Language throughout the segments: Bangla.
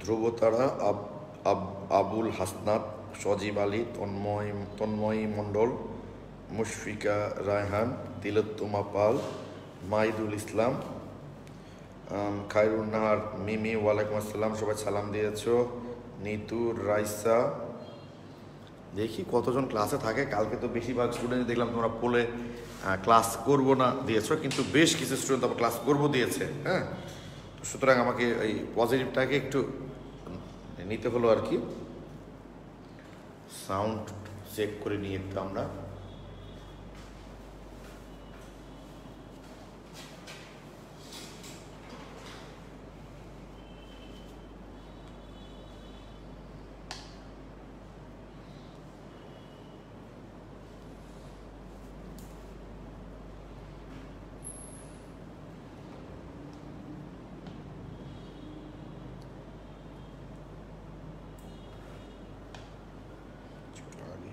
ধ্রুবতারা, আবুল হাসনাত, সজীব আলী, তন্ময়ী মণ্ডল, মুশফিকা রায়হান, তিলোত্তমা পাল, মাইদুল ইসলাম, খায়রুন নাহার, মিমি, ওয়ালাইকুম আসসালাম, সবাই সালাম দিয়েছ। নিতু, রাইসা, দেখি কতজন ক্লাসে থাকে। কালকে তো বেশিরভাগ স্টুডেন্ট দেখলাম তোমরা পোলে ক্লাস করবো না দিয়েছ, কিন্তু বেশ কিছু স্টুডেন্ট আবার ক্লাস করবো দিয়েছে। হ্যাঁ, সুতরাং আমাকে এই পজিটিভটাকে একটু নিতে হলো আর কি। সাউন্ড চেক করে নিয়ে একটু আমরা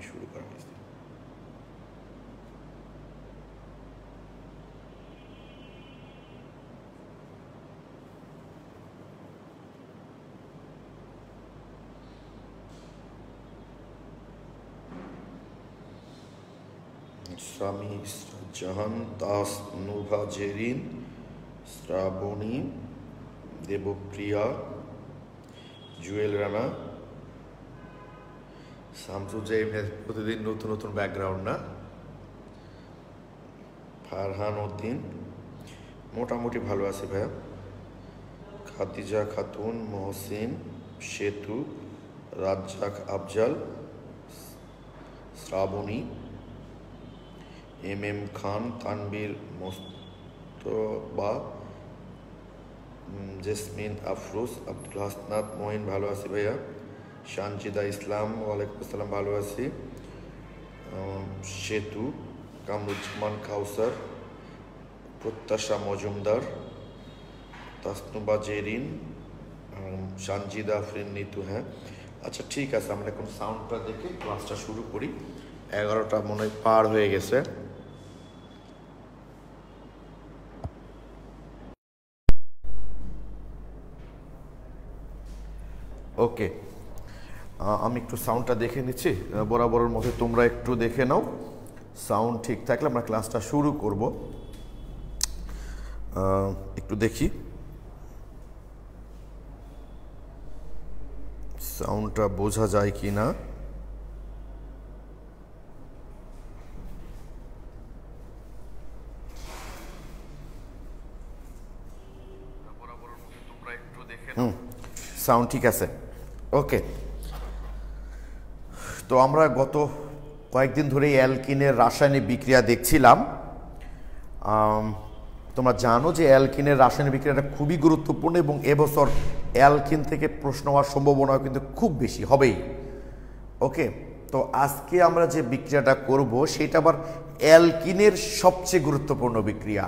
শুরু করা হয়েছে। স্বামী জাহান, তাস নুভা জেরিন, শ্রাবণী, দেবপ্রিয়া, জুয়েল রানা, শামসুজ্জাইমের প্রতিদিন নতুন নতুন ব্যাকগ্রাউন্ড না, ফারহান উদ্দিন, মোটামুটি ভালো আছে ভাইয়া, খাদিজা খাতুন, মহসিন, সেতু, রাজ্জাক আফজাল, শ্রাবণী, এম খান, তানবীর, মোস্তফা, জেসমিন, আফরোজ, আব্দুল হাসনাত, মহিন, ভালো আছি ভাইয়া, শানজিদা ইসলাম, ওয়ালাইকুম আসসালাম, ভালো আছি, সেতু, কামরুজ্জামান, কাউসার, প্রত্যাশা মজুমদার, তাসনুবা জেরিন, শানজিদা আফরিন, নিতু। হ্যাঁ, আচ্ছা ঠিক আছে, আমরা এখন সাউন্ডটা দেখে ক্লাসটা শুরু করি। 11টা মনে হয় পার হয়ে গেছে। ওকে, আমি একটু সাউন্ডটা দেখে নিচ্ছি, বরাবরের মধ্যে তোমরা একটু দেখে নাও। সাউন্ড ঠিক থাকলে আমরা ক্লাসটা শুরু করব। একটু দেখি সাউন্ডটা বোঝা যায় কি না। সাউন্ড ঠিক আছে, ওকে। তো আমরা গত কয়েকদিন ধরে অ্যালকিনের রাসায়নিক বিক্রিয়া দেখছিলাম। তোমরা জানো যে অ্যালকিনের রাসায়নিক বিক্রিয়াটা খুবই গুরুত্বপূর্ণ এবং এবছর অ্যালকিন থেকে প্রশ্ন হওয়ার সম্ভাবনা কিন্তু খুব বেশি হবেই। ওকে, তো আজকে আমরা যে বিক্রিয়াটা করব সেটা আবার অ্যালকিনের সবচেয়ে গুরুত্বপূর্ণ বিক্রিয়া।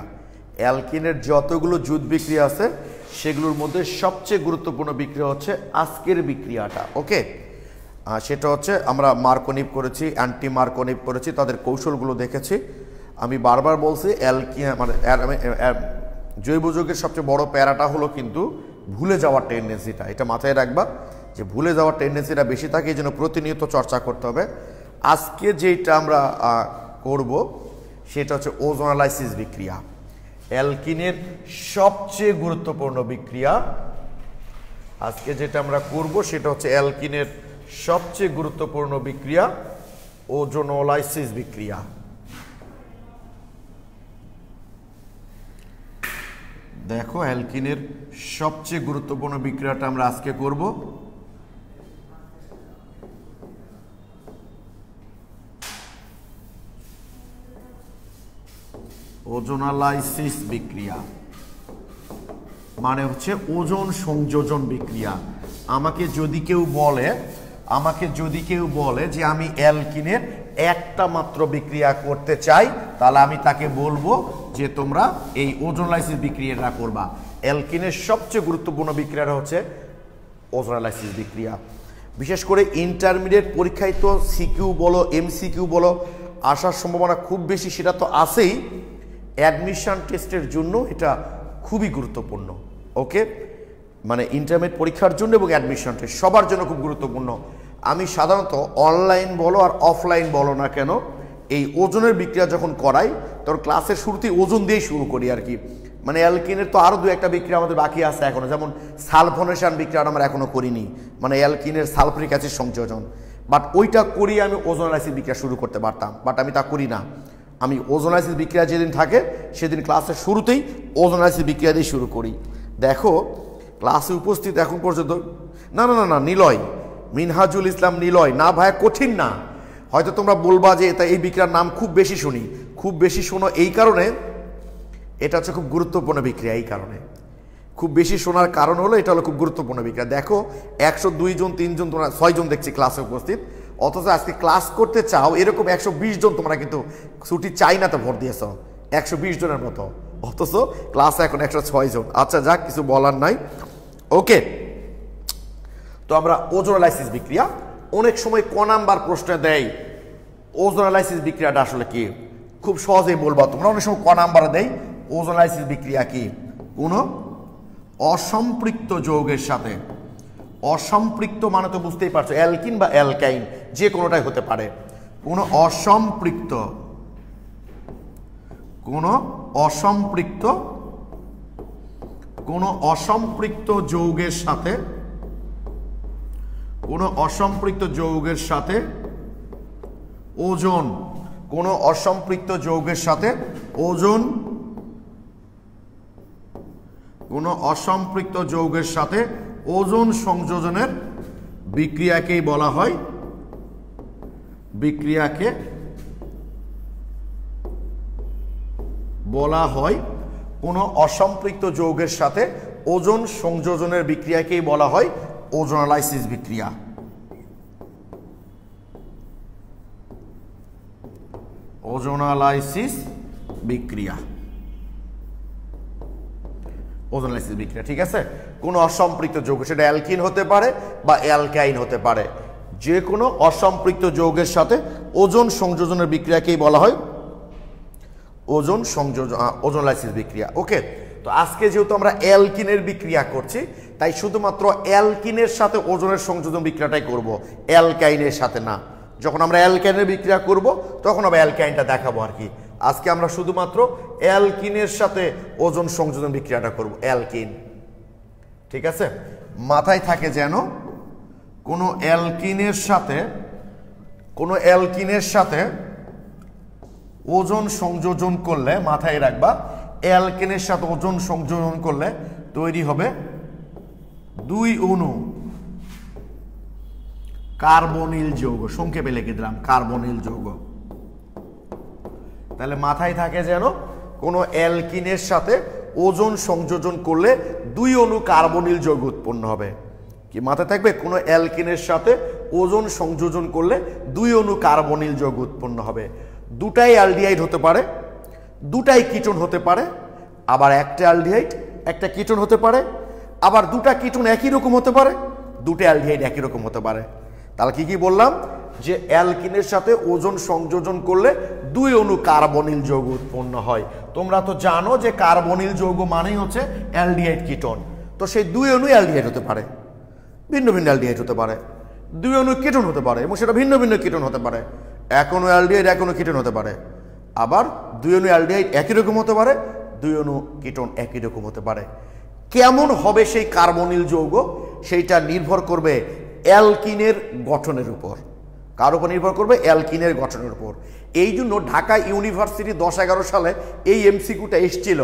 অ্যালকিনের যতগুলো জুট বিক্রিয়া আছে সেগুলোর মধ্যে সবচেয়ে গুরুত্বপূর্ণ বিক্রিয়া হচ্ছে আজকের বিক্রিয়াটা। ওকে, সেটা হচ্ছে আমরা মার্কোনিভ করেছি, অ্যান্টি মার্কোনিভ করেছি, তাদের কৌশলগুলো দেখেছি। আমি বারবার বলছি জৈব যৌগের সবচেয়ে বড় প্যারাটা হলো কিন্তু ভুলে যাওয়ার টেন্ডেন্সিটা। এটা মাথায় রাখবা যে ভুলে যাওয়ার টেন্ডেন্সিটা বেশি থাকে, এই জন্য প্রতিনিয়ত চর্চা করতে হবে। আজকে যেটা আমরা করব সেটা হচ্ছে ওজোনালাইসিস বিক্রিয়া, অ্যালকিনের সবচেয়ে গুরুত্বপূর্ণ বিক্রিয়া। আজকে যেটা আমরা করব সেটা হচ্ছে অ্যালকিনের সবচেয়ে গুরুত্বপূর্ণ বিক্রিয়া, ওজোনোলাইসিস বিক্রিয়া। দেখো, অ্যালকিনের সবচেয়ে গুরুত্বপূর্ণ বিক্রিয়াটা আমরা আজকে করব। ওজোনালাইসিস বিক্রিয়া মানে হচ্ছে ওজন সংযোজন বিক্রিয়া। আমাকে যদি কেউ বলে যে আমি অ্যালকিনের একটা মাত্র বিক্রিয়া করতে চাই, তাহলে আমি তাকে বলবো যে তোমরা এই ওজোনালাইসিস বিক্রিয়াটা করবা। অ্যালকিনের সবচেয়ে গুরুত্বপূর্ণ বিক্রিয়াটা হচ্ছে ওজোনালাইসিস বিক্রিয়া। বিশেষ করে ইন্টারমিডিয়েট পরীক্ষায় তো সিকিউ বলো এমসিকিউ বলো আসার সম্ভাবনা খুব বেশি, সেটা তো আছেই। অ্যাডমিশন টেস্টের জন্য এটা খুবই গুরুত্বপূর্ণ। ওকে, মানে ইন্টারমিডিয়েট পরীক্ষার জন্য এবং অ্যাডমিশন টেস্ট সবার জন্য খুব গুরুত্বপূর্ণ। আমি সাধারণত অনলাইন বলো আর অফলাইন বলো না কেন, এই ওজনের বিক্রিয়া যখন করাই তখন ক্লাসের শুরুতেই ওজন দিয়েই শুরু করি আর কি। মানে অ্যালকিনের তো আরও 2-1টা বিক্রিয়া আমাদের বাকি আছে এখনও, যেমন সালফোনেশন বিক্রিয়াটা আমরা এখনও করিনি, মানে অ্যালকিনের সালফ্রিক অ্যাসিড সংযোজন, বাট ওইটা করিয়ে আমি ওজোনালাইসিস বিক্রিয়া শুরু করতে পারতাম, বাট আমি তা করি না। আমি ওজোনালাইসিস বিক্রিয়া যেদিন থাকে সেদিন ক্লাসের শুরুতেই ওজোনালাইসিস বিক্রিয়া দিয়ে শুরু করি। দেখো ক্লাসে উপস্থিত এখন পর্যন্ত না না না না নিলয়, মিনহাজুল ইসলাম নিলয়, না ভাইয়া কঠিন না। হয়তো তোমরা বলবা যে এটা এই বিক্রিয়ার নাম খুব বেশি শুনি, খুব বেশি শোনো এই কারণে, এটা হচ্ছে খুব গুরুত্বপূর্ণ বিক্রিয়া। এই কারণে খুব বেশি শোনার কারণ হলো এটা হলো খুব গুরুত্বপূর্ণ বিক্রিয়া। দেখো 102 জন 3 জন তোমরা 6 জন দেখছি ক্লাসে উপস্থিত, অথচ আজকে ক্লাস করতে চাও এরকম 120 জন তোমরা কিন্তু ছুটি চাই না তো ভোট দিয়েছ 120 জনের মতো, অথচ ক্লাসে এখন 106 জন। আচ্ছা যাক, কিছু বলার নাই। ওকে, তো আমরা ওজোনালাইসিস বিক্রিয়া অনেক সময় ক নাম্বার প্রশ্নে দেয় ওজোনালাইসিস বিক্রিয়াটা আসলে কি, খুব সহজেই বলবা তোমরা। অনেক সময় ক নাম্বারে দেয় ওজোনালাইসিস বিক্রিয়া কি, কোনো অসম্পৃক্ত যৌগের সাথে, অসম্পৃক্ত মানে তো বুঝতেই পারছো অ্যালকিন বা অ্যালকাইন যে কোনোটাই হতে পারে, কোনো অসম্পৃক্ত, কোনো অসম্পৃক্ত, কোনো অসম্পৃক্ত যৌগের সাথে, কোনো অসম্পৃক্ত যৌগের সাথে ওজন, কোনো অসম্পৃক্ত যৌগের সাথে ওজন, কোনো অসম্পৃক্ত যৌগের সাথে ওজন সংযোজনের বিক্রিয়াকেই বলা হয়, বিক্রিয়াকে বলা হয়, কোনো অসম্পৃক্ত যৌগের সাথে ওজন সংযোজনের বিক্রিয়াকেই বলা হয় ওজোনালাইসিস বিক্রিয়া। ওজোনালাইসিস বিক্রিয়া, ওজোনালাইসিস বিক্রিয়া, ঠিক আছে। কোনো অসম্পৃক্ত যৌগ, সেটা অ্যালকিন হতে পারে বা অ্যালকাইন হতে পারে, যে কোনো অসম্পৃক্ত যৌগের সাথে ওজন সংযোজনের বিক্রিয়াকেই বলা হয় ওজন সংযোজন, ওজোনালাইসিস বিক্রিয়া। ওকে, তো আজকে যেহেতু আমরা অ্যালকিনের বিক্রিয়া করছি তাই শুধুমাত্র অ্যালকিনের সাথে ওজনের সংযোজন বিক্রিয়াটাই করব, অ্যালকাইনের সাথে না। যখন আমরা অ্যালকাইনের বিক্রিয়া করব তখন আমরা অ্যালকাইনটা দেখাবো আর কি। আজকে আমরা শুধুমাত্র অ্যালকিনের সাথে ওজন সংযোজন বিক্রিয়াটা করব, অ্যালকিন, ঠিক আছে। মাথায় থাকে যেন কোনো অ্যালকিনের সাথে, কোনো অ্যালকিনের সাথে ওজন সংযোজন করলে, মাথায় রাখবা অ্যালকেনের সাথে ওজন সংযোজন করলে তৈরি হবে 2 অণু কার্বনিল যৌগ, সংক্ষেপে লিখে দিলাম কার্বনিল যৌগ। তাহলে মাথায় থাকে যেন কোনো অ্যালকিনের সাথে ওজন সংযোজন করলে 2 অণু কার্বনিল যৌগ উৎপন্ন হবে। কি মাথায় থাকবে? কোনো অ্যালকিনের সাথে ওজন সংযোজন করলে 2 অণু কার্বনিল যৌগ উৎপন্ন হবে। দুটাই অ্যালডিহাইড হতে পারে, দুটাই কিটোন হতে পারে, আবার একটা অ্যালডিহাইড একটা কিটোন হতে পারে, আবার দুটা কিটোন একই রকম হতে পারে, দুটো অ্যালডিহাইড একই রকম হতে পারে। তাহলে কি কি বললাম? যে অ্যালকিনের সাথে ওজন সংযোজন করলে 2 অণু কার্বনিল যৌগ উৎপন্ন হয়। তোমরা তো জানো যে কার্বনিল যৌগ মানেই হচ্ছে অ্যালডিহাইড কিটোন। তো সেই 2 অণু অ্যালডিহাইড হতে পারে, ভিন্ন ভিন্ন অ্যালডিহাইড হতে পারে, 2 অণু কিটোন হতে পারে এবং সেটা ভিন্ন ভিন্ন কিটোন হতে পারে। এক অণু অ্যালডিহাইড এক অণু কিটোন হতে পারে, আবার 2 অণু অ্যালডিহাইড একই রকম হতে পারে, 2 অণু কিটোন একই রকম হতে পারে। কেমন হবে সেই কার্বনিল যৌগ সেইটা নির্ভর করবে অ্যালকিনের গঠনের উপর। কার উপর নির্ভর করবে? অ্যালকিনের গঠনের উপর। এই জন্য ঢাকা ইউনিভার্সিটি 10-11 সালে এই এমসিকিউটা এসেছিল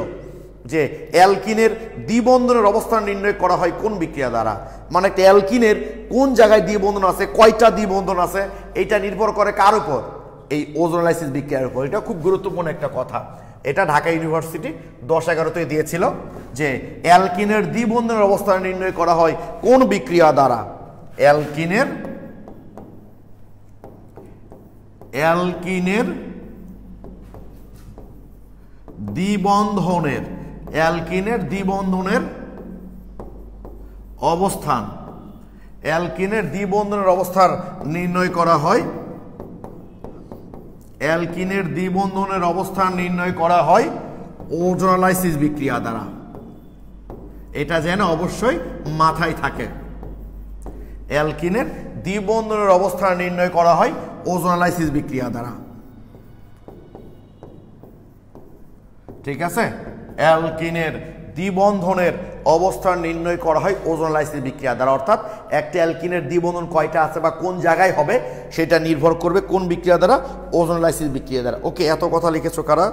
যে অ্যালকিনের দ্বিবন্ধনের অবস্থান নির্ণয় করা হয় কোন বিক্রিয়া দ্বারা। মানে একটা অ্যালকিনের কোন জায়গায় দ্বিবন্ধন আছে, কয়টা দ্বিবন্ধন আছে, এটা নির্ভর করে কার উপর? এই ওজোনালাইসিস বিক্রিয়ার উপর। এটা খুব গুরুত্বপূর্ণ একটা কথা। এটা ঢাকা ইউনিভার্সিটি 10-11-তে দিয়েছিল যে অ্যালকিনের দ্বিবন্ধনের অবস্থান নির্ণয় করা হয় কোন বিক্রিয়া দ্বারা? অ্যালকিনের দ্বিবন্ধনের, অ্যালকিনের দ্বিবন্ধনের অবস্থান, অ্যালকিনের দ্বিবন্ধনের অবস্থান নির্ণয় করা হয়, অ্যালকিনের দ্বিবন্ধনের অবস্থান নির্ণয় করা হয় ওজোনালাইসিস বিক্রিয়া দ্বারা। এটা যেন অবশ্যই মাথায় থাকে। অ্যালকিনের দ্বিবন্ধনের অবস্থান নির্ণয় করা হয় ওজোনালাইসিস বিক্রিয়া দ্বারা। ঠিক আছে, অ্যালকিনের দ্বিবন্ধনের অবস্থান নির্ণয় করা হয় ওজোনালাইসিস বিক্রিয়া দ্বারা। অর্থাৎ একটা অ্যালকিনের দ্বিবন্ধন কয়টা আছে বা কোন জায়গায় হবে সেটা নির্ভর করবে কোন বিক্রিয়া দ্বারা? ওজোনালাইসিস বিক্রিয়া দ্বারা। ওকে, এত কথা লিখেছো কারা?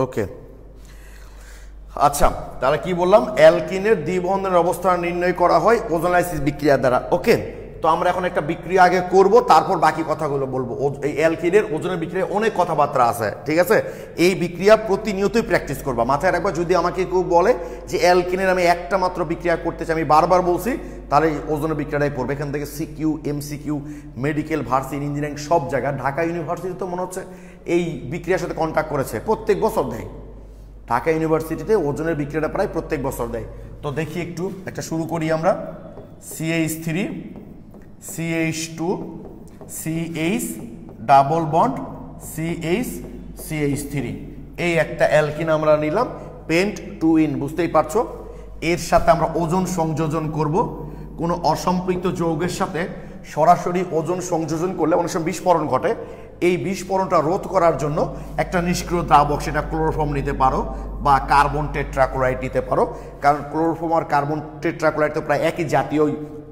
ওকে, আচ্ছা, তাহলে কি বললাম? অ্যালকিনের দ্বিবন্ধনের অবস্থান নির্ণয় করা হয় ওজোনালাইসিস বিক্রিয়া দ্বারা। ওকে, তো আমরা এখন একটা বিক্রিয়া আগে করব, তারপর বাকি কথাগুলো বলবো। এই অ্যালকিনের ওজনের বিক্রিয়ায় অনেক কথাবার্তা আছে, ঠিক আছে? এই বিক্রিয়া প্রতিনিয়তই প্র্যাকটিস করবা, মাথায় রাখবা। যদি আমাকে কেউ বলে যে অ্যালকিনের আমি একটা মাত্র বিক্রিয়া করতে চাই, আমি বারবার বলছি, তাহলে ওজনের বিক্রিয়াটাই পড়বে। এখান থেকে CQ, MCQ, medical, varsity, engineering সব জায়গায়, ঢাকা ইউনিভার্সিটি তো মনে হচ্ছে এই বিক্রিয়ার সাথে কন্ট্যাক্ট করেছে, প্রত্যেক বছর দেয়। ঢাকা ইউনিভার্সিটিতে ওজনের বিক্রিয়াটা প্রায় প্রত্যেক বছর দেয়। তো দেখি একটু, একটা শুরু করি আমরা। CH3 CH2 CH double bond CH3, এই একটা অ্যালকিন আমরা নিলাম, পেন্ট 2 ইন, বুঝতেই পারছো। এর সাথে আমরা ওজন সংযোজন করব। কোনো অসম্পৃক্ত যৌগের সাথে সরাসরি ওজন সংযোজন করলে অনেক সময় বিস্ফোরণ ঘটে। এই বিস্ফোরণটা রোধ করার জন্য একটা নিষ্ক্রিয় দ্রাবক, সেটা ক্লোরোফর্ম নিতে পারো বা কার্বন টেট্রাক্লোরাইড নিতে পারো। কারণ ক্লোরোফর্ম আর কার্বন টেট্রাক্লোরাইড তো প্রায় একই জাতীয়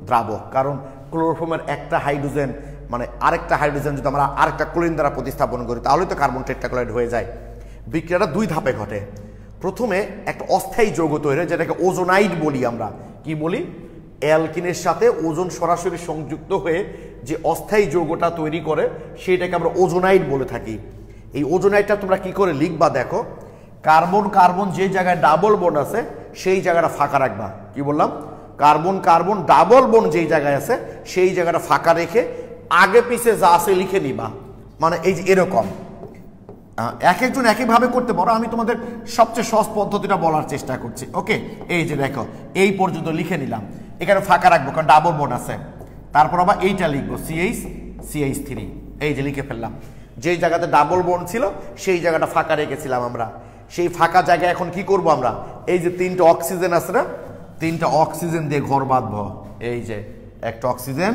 দ্রাবক। কারণ ক্লোরোফর্মের একটা হাইড্রোজেন মানে আরেকটা হাইড্রোজেন যদি আমরা আরেকটা ক্লোরিন দ্বারা প্রতিস্থাপন করি তাহলেই তো কার্বন টেট্রাক্লোরাইড হয়ে যায়। বিক্রিয়াটা 2 ধাপে ঘটে। প্রথমে একটা অস্থায়ী যৌগ তৈরি হয়, যেটাকে ওজোনাইড বলি আমরা। কি বলি? অ্যালকিনের সাথে ওজন সরাসরি সংযুক্ত হয়ে যে অস্থায়ী যৌগটা তৈরি করে সেটাকে আমরা ওজোনাইড বলে থাকি। এই ওজোনাইডটা তোমরা কি করে লিখবা দেখো, কার্বন কার্বন যে জায়গায় ডাবল বন্ড আছে সেই জায়গাটা ফাঁকা রাখবা। কি বললাম? কার্বন কার্বন ডাবল বন্ড যেই জায়গায় আছে সেই জায়গাটা ফাঁকা রেখে আগে পিছে যা আছে লিখে নিবা। মানে এই যে এরকম, এক একজন একইভাবে করতে পারো, আমি তোমাদের সবচেয়ে সহজ পদ্ধতিটা বলার চেষ্টা করছি। ওকে, এই যে দেখো, এই পর্যন্ত লিখে নিলাম, এখানে ফাঁকা রাখবো কারণ ডাবল বন্ড আছে। তারপর আবার এইটা লিখবো CH3, এই যে লিখে ফেললাম। যেই জায়গাতে ডাবল বন্ড ছিল সেই জায়গাটা ফাঁকা রেখেছিলাম আমরা। সেই ফাঁকা জায়গায় এখন কি করব আমরা? এই যে 3টা অক্সিজেন আছে না, 3টা অক্সিজেন দিয়ে ঘর বাঁধবো। এই যে একটা অক্সিজেন,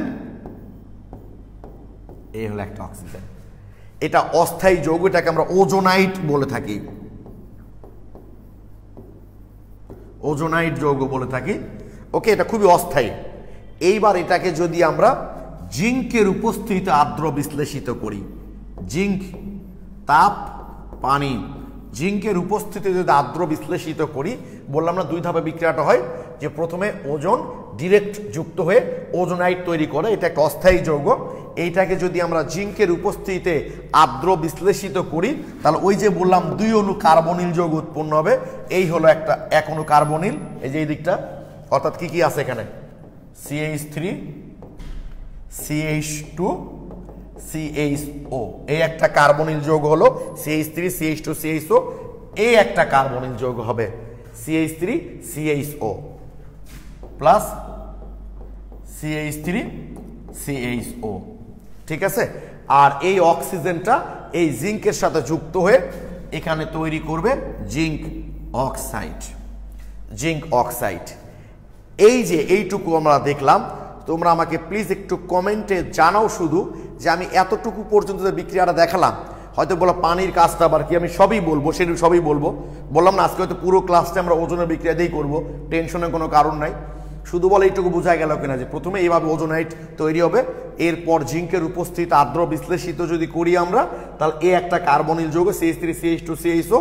এই হলো একটা অক্সিজেন। এটা অস্থায়ী যৌগ, এটাকে আমরা ওজোনাইড বলে থাকি, ওজোনাইড যৌগ বলে থাকি। ওকে, এটা খুবই অস্থায়ী। এইবার এটাকে যদি আমরা জিঙ্কের উপস্থিতিতে আর্দ্র বিশ্লেষিত করি, জিঙ্ক, তাপ, পানি, জিঙ্কের উপস্থিতিতে যদি আর্দ্র বিশ্লেষিত করি, বললাম না 2 ধাপে বিক্রিয়াটা হয়। যে প্রথমে ওজন ডিরেক্ট যুক্ত হয়ে ওজোনাইড তৈরি করে, এটা একটা অস্থায়ী যৌগ। এইটাকে যদি আমরা জিঙ্কের উপস্থিতিতে আর্দ্র বিশ্লেষিত করি তাহলে ওই যে বললাম 2 অণু কার্বনিল যৌগ উৎপন্ন হবে। এই হলো একটা 1 অণু কার্বনিল, এই যে এই দিকটা। অর্থাৎ কি কি আছে এখানে? CH3 CH2 CHO, এই একটা কার্বনিল যৌগ হলো CH3 CH2 CHO। এই একটা কার্বনিল যৌগ হবে CH3 CHO plus CH3 CHO, ঠিক আছে। আর এই অক্সিজেনটা এই জিঙ্কের সাথে যুক্ত হয়ে এখানে তৈরি করবে জিঙ্ক অক্সাইড, জিঙ্ক অক্সাইড। এই যে এইটুকু আমরা দেখলাম, তোমরা আমাকে প্লিজ একটু কমেন্টে জানাও শুধু যে আমি এতটুকু পর্যন্ত যে বিক্রিয়াটা দেখালাম, হয়তো বলো পানির কাজটা আবার কি, আমি সবই বলবো, সেটা সবই বলবো। বললাম না আজকে হয়তো পুরো ক্লাসটা আমরা ওজনের বিক্রিয়া দিয়েই করবো, টেনশনের কোনো কারণ নাই। শুধু বলে এইটুকু বোঝা গেল কিনা যে প্রথমে এইভাবে ওজোনাইট তৈরি হবে, এরপর জিঙ্কের উপস্থিত আর্দ্র বিশ্লেষিত যদি করি আমরা, তাহলে এ একটা কার্বনিল যৌগ CH3CH2CHO,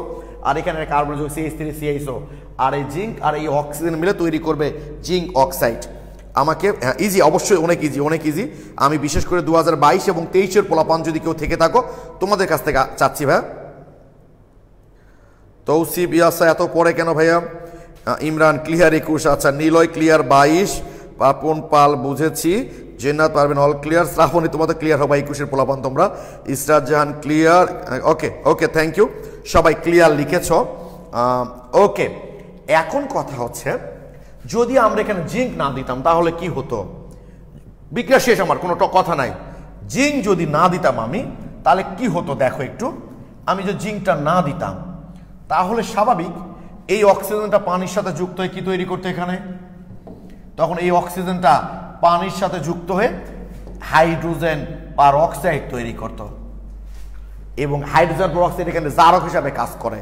আর এখানে কার্বনিল যৌগ CH3CHO, আর এই জিঙ্ক আর এই অক্সিজেন মিলে তৈরি করবে জিঙ্ক অক্সাইড। আমাকে ইজি, অবশ্যই অনেক ইজি। আমি বিশেষ করে 2022 এবং 23-এর পোলাপান যদি কেউ থেকে থাকো তোমাদের কাছ থেকে চাচ্ছি ভাইয়া। তৌসিফ ইয়াসা এত পরে কেন ভাইয়া? ইমরান ক্লিয়ার 21, আচ্ছা নিলয় ক্লিয়ার 22, পাপন পাল বুঝেছি, জেন্নাত পারবেন অল ক্লিয়ার, শ্রাবণী তোমাদের ক্লিয়ার হবে 21-এর পোলাপান তোমরা, ইসরাত জাহান ক্লিয়ার, ওকে থ্যাংক ইউ, সবাই ক্লিয়ার লিখেছ। ওকে, এখন কথা হচ্ছে যদি আমরা এখানে জিঙ্ক না দিতাম তাহলে কি হতো? বিক্রিয়া শেষ, আমার কোনো কথা নাই। জিঙ্ক যদি না দিতাম আমি, তাহলে কি হতো দেখো একটু। আমি যদি জিঙ্কটা না দিতাম তাহলে স্বাভাবিক এই অক্সিজেনটা পানির সাথে যুক্ত হয়ে কি তৈরি করতো এখানে, তখন এই অক্সিজেনটা পানির সাথে যুক্ত হয়ে হাইড্রোজেন পারঅক্সাইড তৈরি করত, এবং হাইড্রোজেন পারঅক্সাইড এখানে জারক হিসাবে কাজ করে।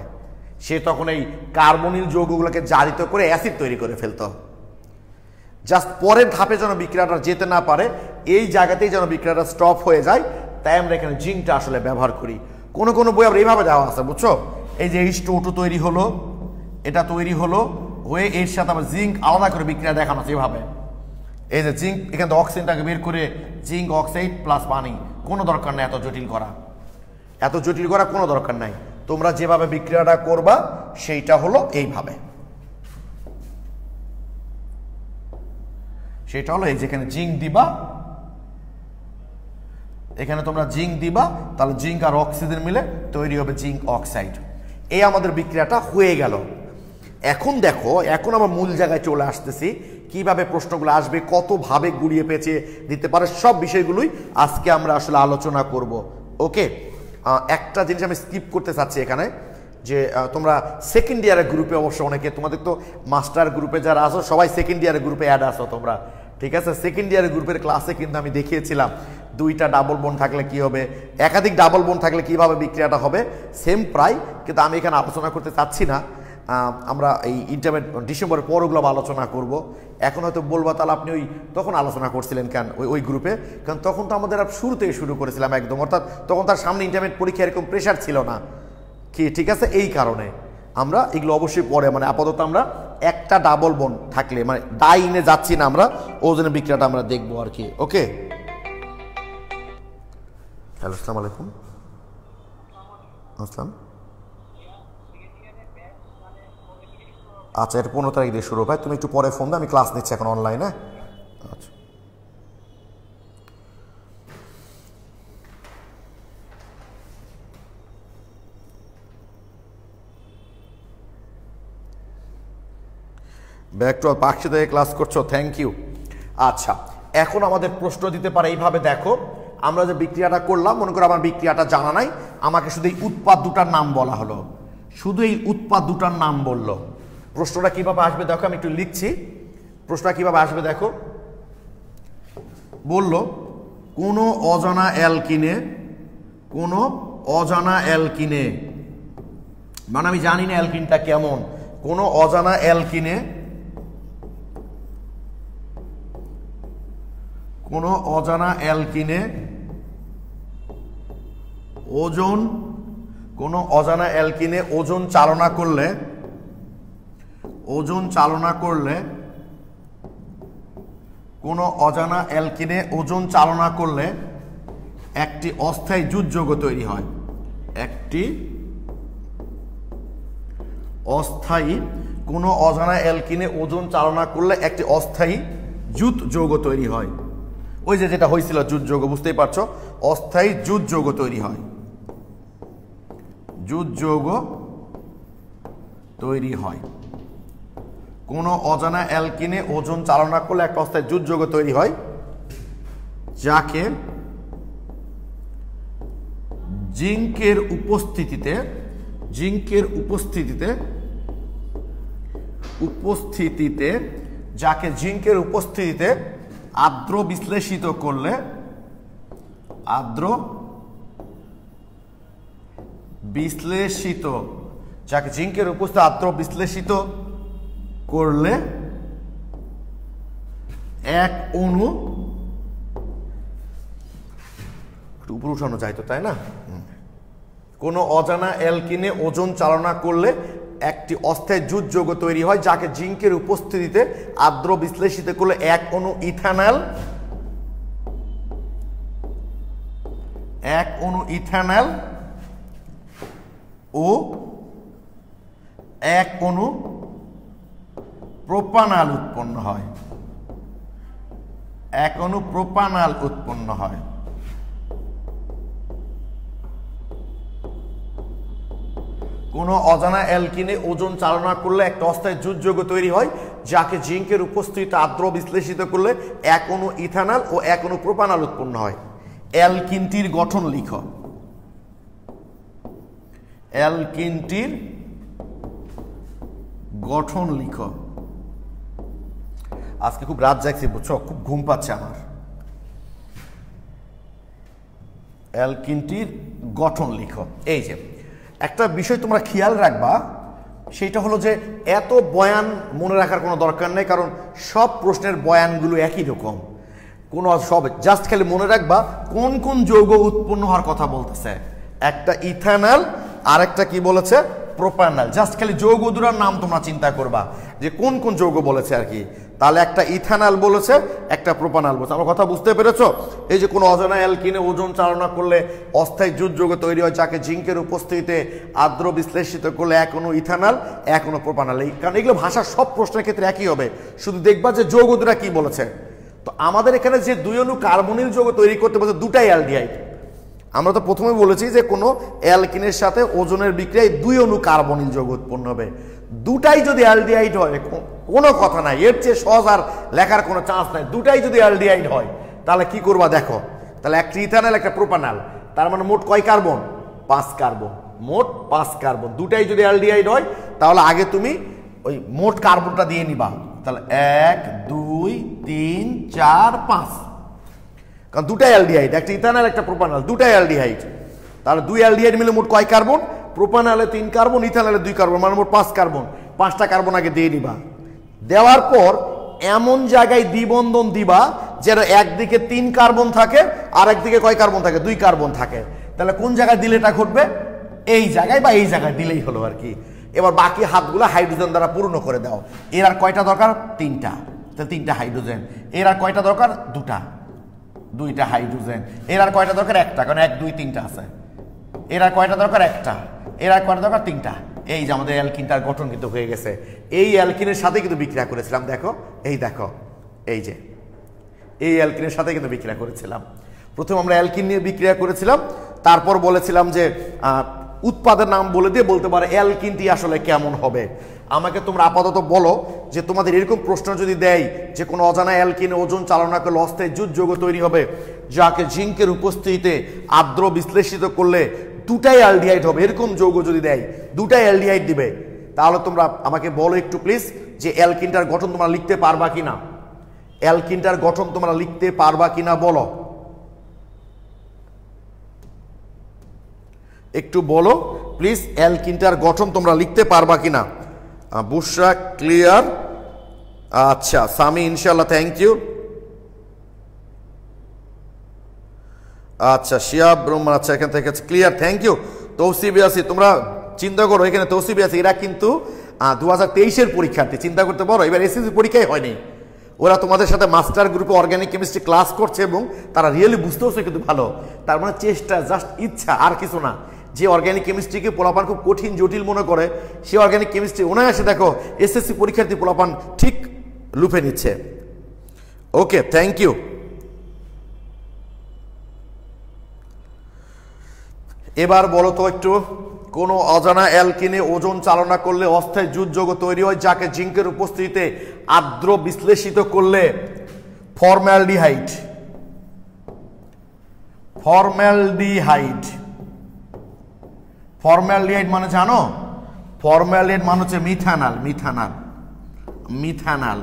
সে তখন এই কার্বনিল যৌগগুলোকে জারিত করে অ্যাসিড তৈরি করে ফেলতো। জাস্ট পরের ধাপে যেন বিক্রিয়াটা যেতে না পারে, এই জায়গাতেই যেন বিক্রিয়াটা স্টপ হয়ে যায়, তাই আমরা এখানে জিঙ্কটা আসলে ব্যবহার করি। কোনো কোনো বই আবার এইভাবে দেওয়া আছে, বুঝছো, এই যে H2O2 তৈরি হলো, এটা তৈরি হলো হয়ে এর সাথে আবার জিঙ্ক আলাদা করে বিক্রিয়া দেখানো আছে এভাবে। এই যে জিঙ্ক এখান থেকে অক্সিজেনটাকে বের করে জিঙ্ক অক্সাইড প্লাস পানি, কোনো দরকার নেই এত জটিল করা কোনো দরকার নাই। তোমরা যেভাবে বিক্রিয়াটা করবা সেইটা হলো এইভাবে, সেটা হলো এই যেখানে জিঙ্ক দিবা, এখানে তোমরা জিঙ্ক দিবা, তাহলে জিঙ্ক আর অক্সিজেন মিলে তৈরি হবে জিঙ্ক অক্সাইড। এই আমাদের বিক্রিয়াটা হয়ে গেল। এখন দেখো, এখন আমরা মূল জায়গায় চলে আসতেছি, কিভাবে প্রশ্নগুলো আসবে, কতভাবে গুড়িয়ে পেঁচিয়ে দিতে পারে, সব বিষয়গুলোই আজকে আমরা আসলে আলোচনা করব। ওকে, একটা জিনিস আমি স্কিপ করতে চাচ্ছি এখানে, যে তোমরা সেকেন্ড ইয়ারের গ্রুপে অবশ্য অনেকে, তোমাদের তো মাস্টার গ্রুপে যারা আসো সবাই সেকেন্ড ইয়ারের গ্রুপে অ্যাড আসো তোমরা, ঠিক আছে? সেকেন্ড ইয়ারের গ্রুপের ক্লাসে কিন্তু আমি দেখিয়েছিলাম দুইটা ডাবল বন্ড থাকলে কি হবে, একাধিক ডাবল বন্ড থাকলে কিভাবে বিক্রিয়াটা হবে, সেম প্রায়। কিন্তু আমি এখানে আলোচনা করতে চাচ্ছি না, আমরা এই ইন্টারমিডিয়েট ডিসেম্বরের পর ওগুলো আলোচনা করব। এখন হয়তো বলবো তাহলে আপনি তখন আলোচনা করছিলেন কেন ওই গ্রুপে, কারণ তখন তো আমাদের শুরুতেই শুরু করেছিলাম একদম, অর্থাৎ তখন তার সামনে ইন্টারমিডিয়েট পরীক্ষা এরকম প্রেশার ছিল না কি, ঠিক আছে? এই কারণে আমরা এগুলো অবশ্যই পরে, মানে আপাতত আমরা একটা ডাবল বন্ড থাকলে, মানে ডাইনে যাচ্ছি না আমরা, ওজনের বিক্রিয়াটা আমরা দেখবো আর কি। ওকে, হ্যালো, আসসালামু আলাইকুম। আসসালাম। আচ্ছা, এটা 15 তারিখ দিয়ে শুরু ভাই, তুমি একটু পরে ফোন দাও, আমি ক্লাস নিচ্ছি এখন অনলাইনে। আচ্ছা, ব্যাক টু পাখি থেকে ক্লাস করছো, থ্যাংক ইউ। আচ্ছা, এখন আমাদের প্রশ্ন দিতে পারে এইভাবে, দেখো আমরা যে বিক্রিয়াটা করলাম, মনে করো আমার বিক্রিয়াটা জানা নাই, আমাকে শুধু এই উৎপাদ দুটার নাম বলা হলো, শুধু এই উৎপাদ দুটার নাম বললো। প্রশ্নটা কিভাবে আসবে দেখো, আমি একটু লিখছি, প্রশ্নটা কিভাবে আসবে দেখো। বলল কোনো অজানা অ্যালকিনে, মানে আমি জানি না অ্যালকিনটা কেমন, কোনো অজানা অ্যালকিনে ওজন চালনা করলে একটি অস্থায়ী জুট যৌগ তৈরি হয়, কোনো অজানা অ্যালকিনে ওজন চালনা করলে একটি অস্থায়ী জুট যৌগ তৈরি হয়। ওই যে যেটা হয়েছিল জুট যৌগ, বুঝতেই পারছো, অস্থায়ী জুট যৌগ তৈরি হয়, কোনো অজানা অ্যালকিনে ওজন চালনা করলে একটা অস্থায়ী জুট যৌগ তৈরি হয়, যাকে জিঙ্কের উপস্থিতিতে আর্দ্র বিশ্লেষিত করলে এক অণু উপর উঠানো যায় তো, তাই না? কোনো অজানা অ্যালকিনে ওজন চালনা করলে একটি অস্থায়ী জুট যৌগ তৈরি হয় যাকে জিঙ্কের উপস্থিতিতে আর্দ্র বিশ্লেষিত করলে এক অণু ইথানল ও এক অণু প্রোপানল উৎপন্ন হয়। এক অণু প্রোপানল উৎপন্ন হয়। কোনো অজানা অ্যালকিনে ওজন চালনা করলে একটা অস্থায়ী জুট যৌগ তৈরি হয় যাকে জিঙ্কের উপস্থিতিতে আর্দ্র বিশ্লেষিত করলে এক অণু ইথানল ও এক অণু প্রোপানল উৎপন্ন হয়। অ্যালকিনটির গঠন লিখো। অ্যালকিনটির গঠন লিখো। আজকে খুব রাত জাগছি, বুঝছো, খুব ঘুম পাচ্ছে আমার। অ্যালকিনটির গঠন লিখো। এই যে একটা বিষয় তোমরা খেয়াল রাখবা, সেটা হলো যে এত বয়ান মনে রাখার কোনো দরকার নেই, কারণ সব প্রশ্নের বয়ানগুলো একই রকম। কোনো সব জাস্ট খালি মনে রাখবা কোন কোন যৌগ উৎপন্ন হওয়ার কথা বলতেছে। একটা ইথানল আর একটা কি বলেছে, প্রোপানল। জাস্ট খালি যৌগ দুটার নাম তোমরা চিন্তা করবা যে কোন কোন যৌগ বলেছে আর কি। তাহলে একটা ইথানল বলেছে, একটা প্রোপানল বলেছে। আমার কথা বুঝতে পেরেছো? এই যে কোনো অজানা অ্যালকিনে ওজন চালনা করলে অস্থায়ী জুট যৌগ তৈরি হয় যাকে জিঙ্কের উপস্থিতিতে আর্দ্র বিশ্লেষিত করলে এক অণু ইথানল এক অণু প্রোপানল। কারণ এগুলো ভাষার সব প্রশ্নের ক্ষেত্রে একই হবে, শুধু দেখবা যে যৌগ দুটা কি বলেছে। তো আমাদের এখানে যে দুই অণু কার্বনিল যৌগ তৈরি করতে বলছে দুটাই অ্যালডিহাইড। আমরা তো প্রথমে বলেছি যে কোনো অ্যালকিনের সাথে ওজনের বিক্রিয়ায় দুই অণু কার্বনিল যৌগ উৎপন্ন হবে। দুটাই যদি অ্যালডিহাইড হয় কোনো কথা নাই, এর চেয়ে সহজ আর লেখার কোনো চান্স নাই। দুটাই যদি অ্যালডিহাইড হয় তাহলে কি করবা দেখো। তাহলে একটা ইথানল একটা প্রোপানল, তার মানে মোট কয় কার্বন? 5 কার্বন। মোট 5 কার্বন। দুটাই যদি অ্যালডিহাইড হয় তাহলে আগে তুমি ওই মোট কার্বনটা দিয়ে নিবা। তাহলে 1 2 3 4 5, কারণ দুটাই অ্যালডিহাইড, একটা ইথানল একটা প্রোপানল, দুটাই অ্যালডিহাইড। তাহলে 2 অ্যালডিহাইড মিলে মোট কয় কার্বন? প্রোপানলে 3 কার্বন, ইথানলে 2 কার্বন, মানে মোট 5 কার্বন। 5টা কার্বন আগে দিয়ে দিবা। দেওয়ার পর এমন জায়গায় দ্বিবন্ধন দিবা যেন একদিকে 3 কার্বন থাকে আর একদিকে কয় কার্বন থাকে? 2 কার্বন থাকে। তাহলে কোন জায়গায় দিলে এটা ঘটবে? এই জায়গায় বা এই জায়গায় দিলেই হলো আর কি। এবার বাকি হাতগুলো হাইড্রোজেন দ্বারা পূর্ণ করে দাও। এর আর কয়টা দরকার? 3টা। তাহলে 3টা হাইড্রোজেন। এর আর কয়টা দরকার? 2টা হাইড্রোজেন। এর আর কয়টা দরকার? 1টা, কারণ 1 2 3টা আছে। এর আর কয়টা দরকার? 1টা। এর আর কয়টা দরকার? 3টা। এই যে আমাদের অ্যালকিনটার গঠন কিন্তু হয়ে গেছে। এই অ্যালকিনের সাথে কিন্তু বিক্রিয়া করেছিলাম, দেখো, এই দেখো, এই যে এই অ্যালকিনের সাথে কিন্তু বিক্রিয়া করেছিলাম। প্রথম আমরা অ্যালকিন নিয়ে বিক্রিয়া করেছিলাম, তারপর বলেছিলাম যে উৎপাদের নাম বলে দিয়ে বলতে পারে অ্যালকিনটি আসলে কেমন হবে। আমাকে তোমরা আপাতত বলো যে তোমাদের এরকম প্রশ্ন যদি দেয় যে কোনো অজানা অ্যালকিনে ওজন চালনা করলে অস্থায়ী জুট যৌগ তৈরি হবে যাকে জিঙ্কের উপস্থিতিতে আর্দ্র বিশ্লেষিত করলে দুটাই অ্যালডিহাইড হবে, এরকম যৌগ যদি দেয়, দুটাই অ্যালডিহাইড দিবে, তাহলে তোমরা আমাকে বলো একটু প্লিজ যে অ্যালকিনটার গঠন তোমরা লিখতে পারবা কিনা। অ্যালকিনটার গঠন তোমরা লিখতে পারবা কিনা বলো, একটু বলো প্লিজ। অ্যালকিনটার গঠন তোমরা লিখতে পারবা কিনা? বুশরা ক্লিয়ার, আচ্ছা। সামি ইনশাআল্লাহ, থ্যাংক ইউ। আচ্ছা শিয়াব ব্রহ্মণ, আচ্ছা এখান থেকে ক্লিয়ার, থ্যাংক ইউ। তৌসিফে আছি, তোমরা চিন্তা করো এখানে তৌসিফে আছে, এরা কিন্তু 2023-এর পরীক্ষার্থী। চিন্তা করতে পারো, এবার এসএসসি পরীক্ষাই হয়নি, ওরা তোমাদের সাথে মাস্টার গ্রুপে অর্গানিক কেমিস্ট্রি ক্লাস করছে এবং তারা রিয়েলি বুঝতেওছে কিন্তু ভালো। তার মানে চেষ্টা, জাস্ট ইচ্ছা, আর কিছু না। যে অর্গানিক কেমিস্ট্রিকে পোলাপান খুব কঠিন জটিল মনে করে, সে অর্গানিক কেমিস্ট্রি অনায়াসে দেখো এসএসসি পরীক্ষার্থী পোলাপান ঠিক লুপে নিচ্ছে। ওকে, থ্যাংক ইউ। এবার বলো তো একটু, কোনো অজানা অ্যালকিনে ওজন চালনা করলে অস্থায়ী জুট যৌগ তৈরি হয় যাকে জিঙ্কের উপস্থিতিতে আর্দ্র বিশ্লেষিত করলে ফর্মালডিহাইড। ফর্মালডিহাইড, ফর্মালডিহাইড মানে জানো? ফর্মালডিহাইড মানে হচ্ছে মিথানল, মিথানল, মিথানল,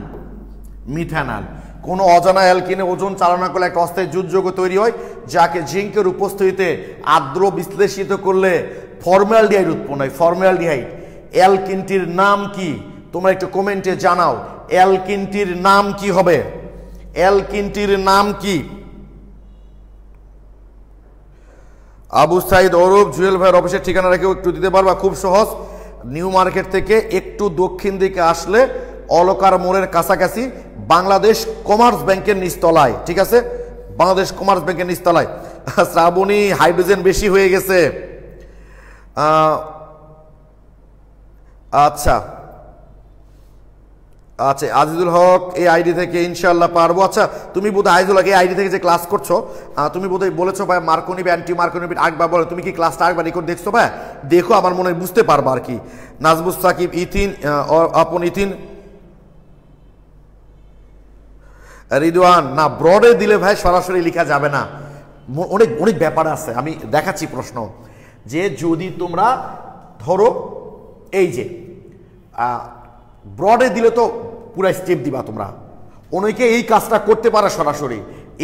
মিথানল। কোনো অজানা অ্যালকিনে ওজন চালনা করলে একটা অস্থায়ী জুট যৌগ তৈরি হয় যাকে জিঙ্কের উপস্থিতিতে আর্দ্র বিশ্লেষিত করলে ফর্মালডিহাইড উৎপন্ন হয়। ফর্মালডিহাইড। অ্যালকিনটির নাম কি তোমরা একটু কমেন্টে জানাও। অ্যালকিনটির নাম কি হবে? অ্যালকিনটির নাম কি? আবু সাইদ অরূপ, জুয়েল ভাইয়ের অফিসের ঠিকানা রেখেও একটু দিতে পারবা? খুব সহজ, নিউ মার্কেট থেকে একটু দক্ষিণ দিকে আসলে অলকার মোড়ের কাছাকাছি বাংলাদেশ কমার্স ব্যাংকের নিচতলায়, ঠিক আছে? বাংলাদেশ কমার্স ব্যাংকের নিচতলায়। শ্রাবণী, হাইড্রোজেন বেশি হয়ে গেছে। আচ্ছা আচ্ছা, আজিজুল হক এই আইডি থেকে ইনশাল্লাহ পারবো। আচ্ছা, তুমি বোধহয় আজিজুল হক এই আইডি থেকে যে ক্লাস করছো, তুমি বোধহয় বলেছো ভাই মার্কোনিবি অ্যান্টি মার্কোনিবি একবার বলো। তুমি কি ক্লাসটা একবার রেকর্ড দেখছো ভাই? দেখো, আমার মনে হয় বুঝতে পারবা আর কি। নাজবুস সাকিব, ইথিন আপন ইথিন, রিদওয়ান, না ব্রডে দিলে ভাই সরাসরি লেখা যাবে না, অনেক অনেক ব্যাপার আছে। আমি দেখাচ্ছি প্রশ্ন, যে যদি তোমরা ধরো এই যে ব্রডে দিলে তো পুরা স্টেপ দিবা তোমরা, অনেকে এই কাজটা করতে পারে সরাসরি।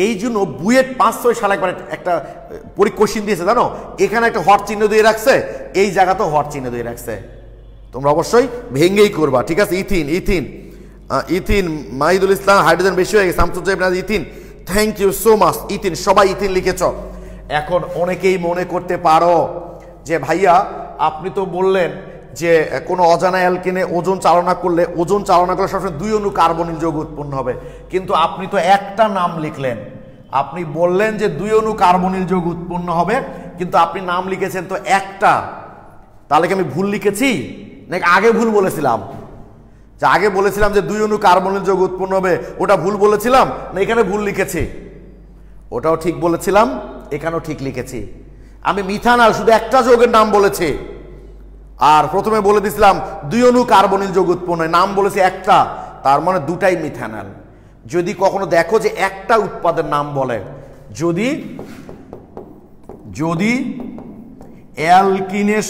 এই জন্য বুয়েট 5-6 সালে একবার একটা কোশ্চিন দিয়েছে জানো, এখানে একটা হট চিহ্ন দিয়ে রাখছে, এই জায়গাতেও হট চিহ্ন দিয়ে রাখছে, তোমরা অবশ্যই ভেঙ্গেই করবা, ঠিক আছে? Ethyne ethyne ethyne, Mahidul Islam, hydrogen বেশি হয়ে গেছে, Shamsuzzaman ethyne, thank you so much ethyne, সবাই ইথিন লিখেছ। এখন অনেকেই মনে করতে পারো যে ভাইয়া আপনি তো বললেন যে কোনো অজানা অ্যালকিনে ওজন চালনা করলে সবসময় 2 অণু কার্বনিল যৌগ উৎপন্ন হবে, কিন্তু আপনি তো একটা নাম লিখলেন, আপনি বললেন যে 2 অণু কার্বনিল যৌগ উৎপন্ন হবে, কিন্তু আপনি নাম লিখেছেন তো একটা। তাহলে কি আমি ভুল লিখেছি নাকি আগে ভুল বলেছিলাম? যে আগে বলেছিলাম যে 2 অণু কার্বনিল যৌগ উৎপন্ন হবে, ওটা ভুল বলেছিলাম না এখানে ভুল লিখেছি? ওটাও ঠিক বলেছিলাম, এখানেও ঠিক লিখেছি। আমি মিথানল শুধু একটা যৌগের নাম বলেছি, আর প্রথমে বলে দিছিলাম 2 অণু কার্বনিল যৌগ উৎপন্ন হয়, নাম বলেছি একটা, তার মানে দুটাই মিথানল। যদি কখনো দেখো যে একটা উৎপাদের নাম বলে, যদি অ্যালকিনের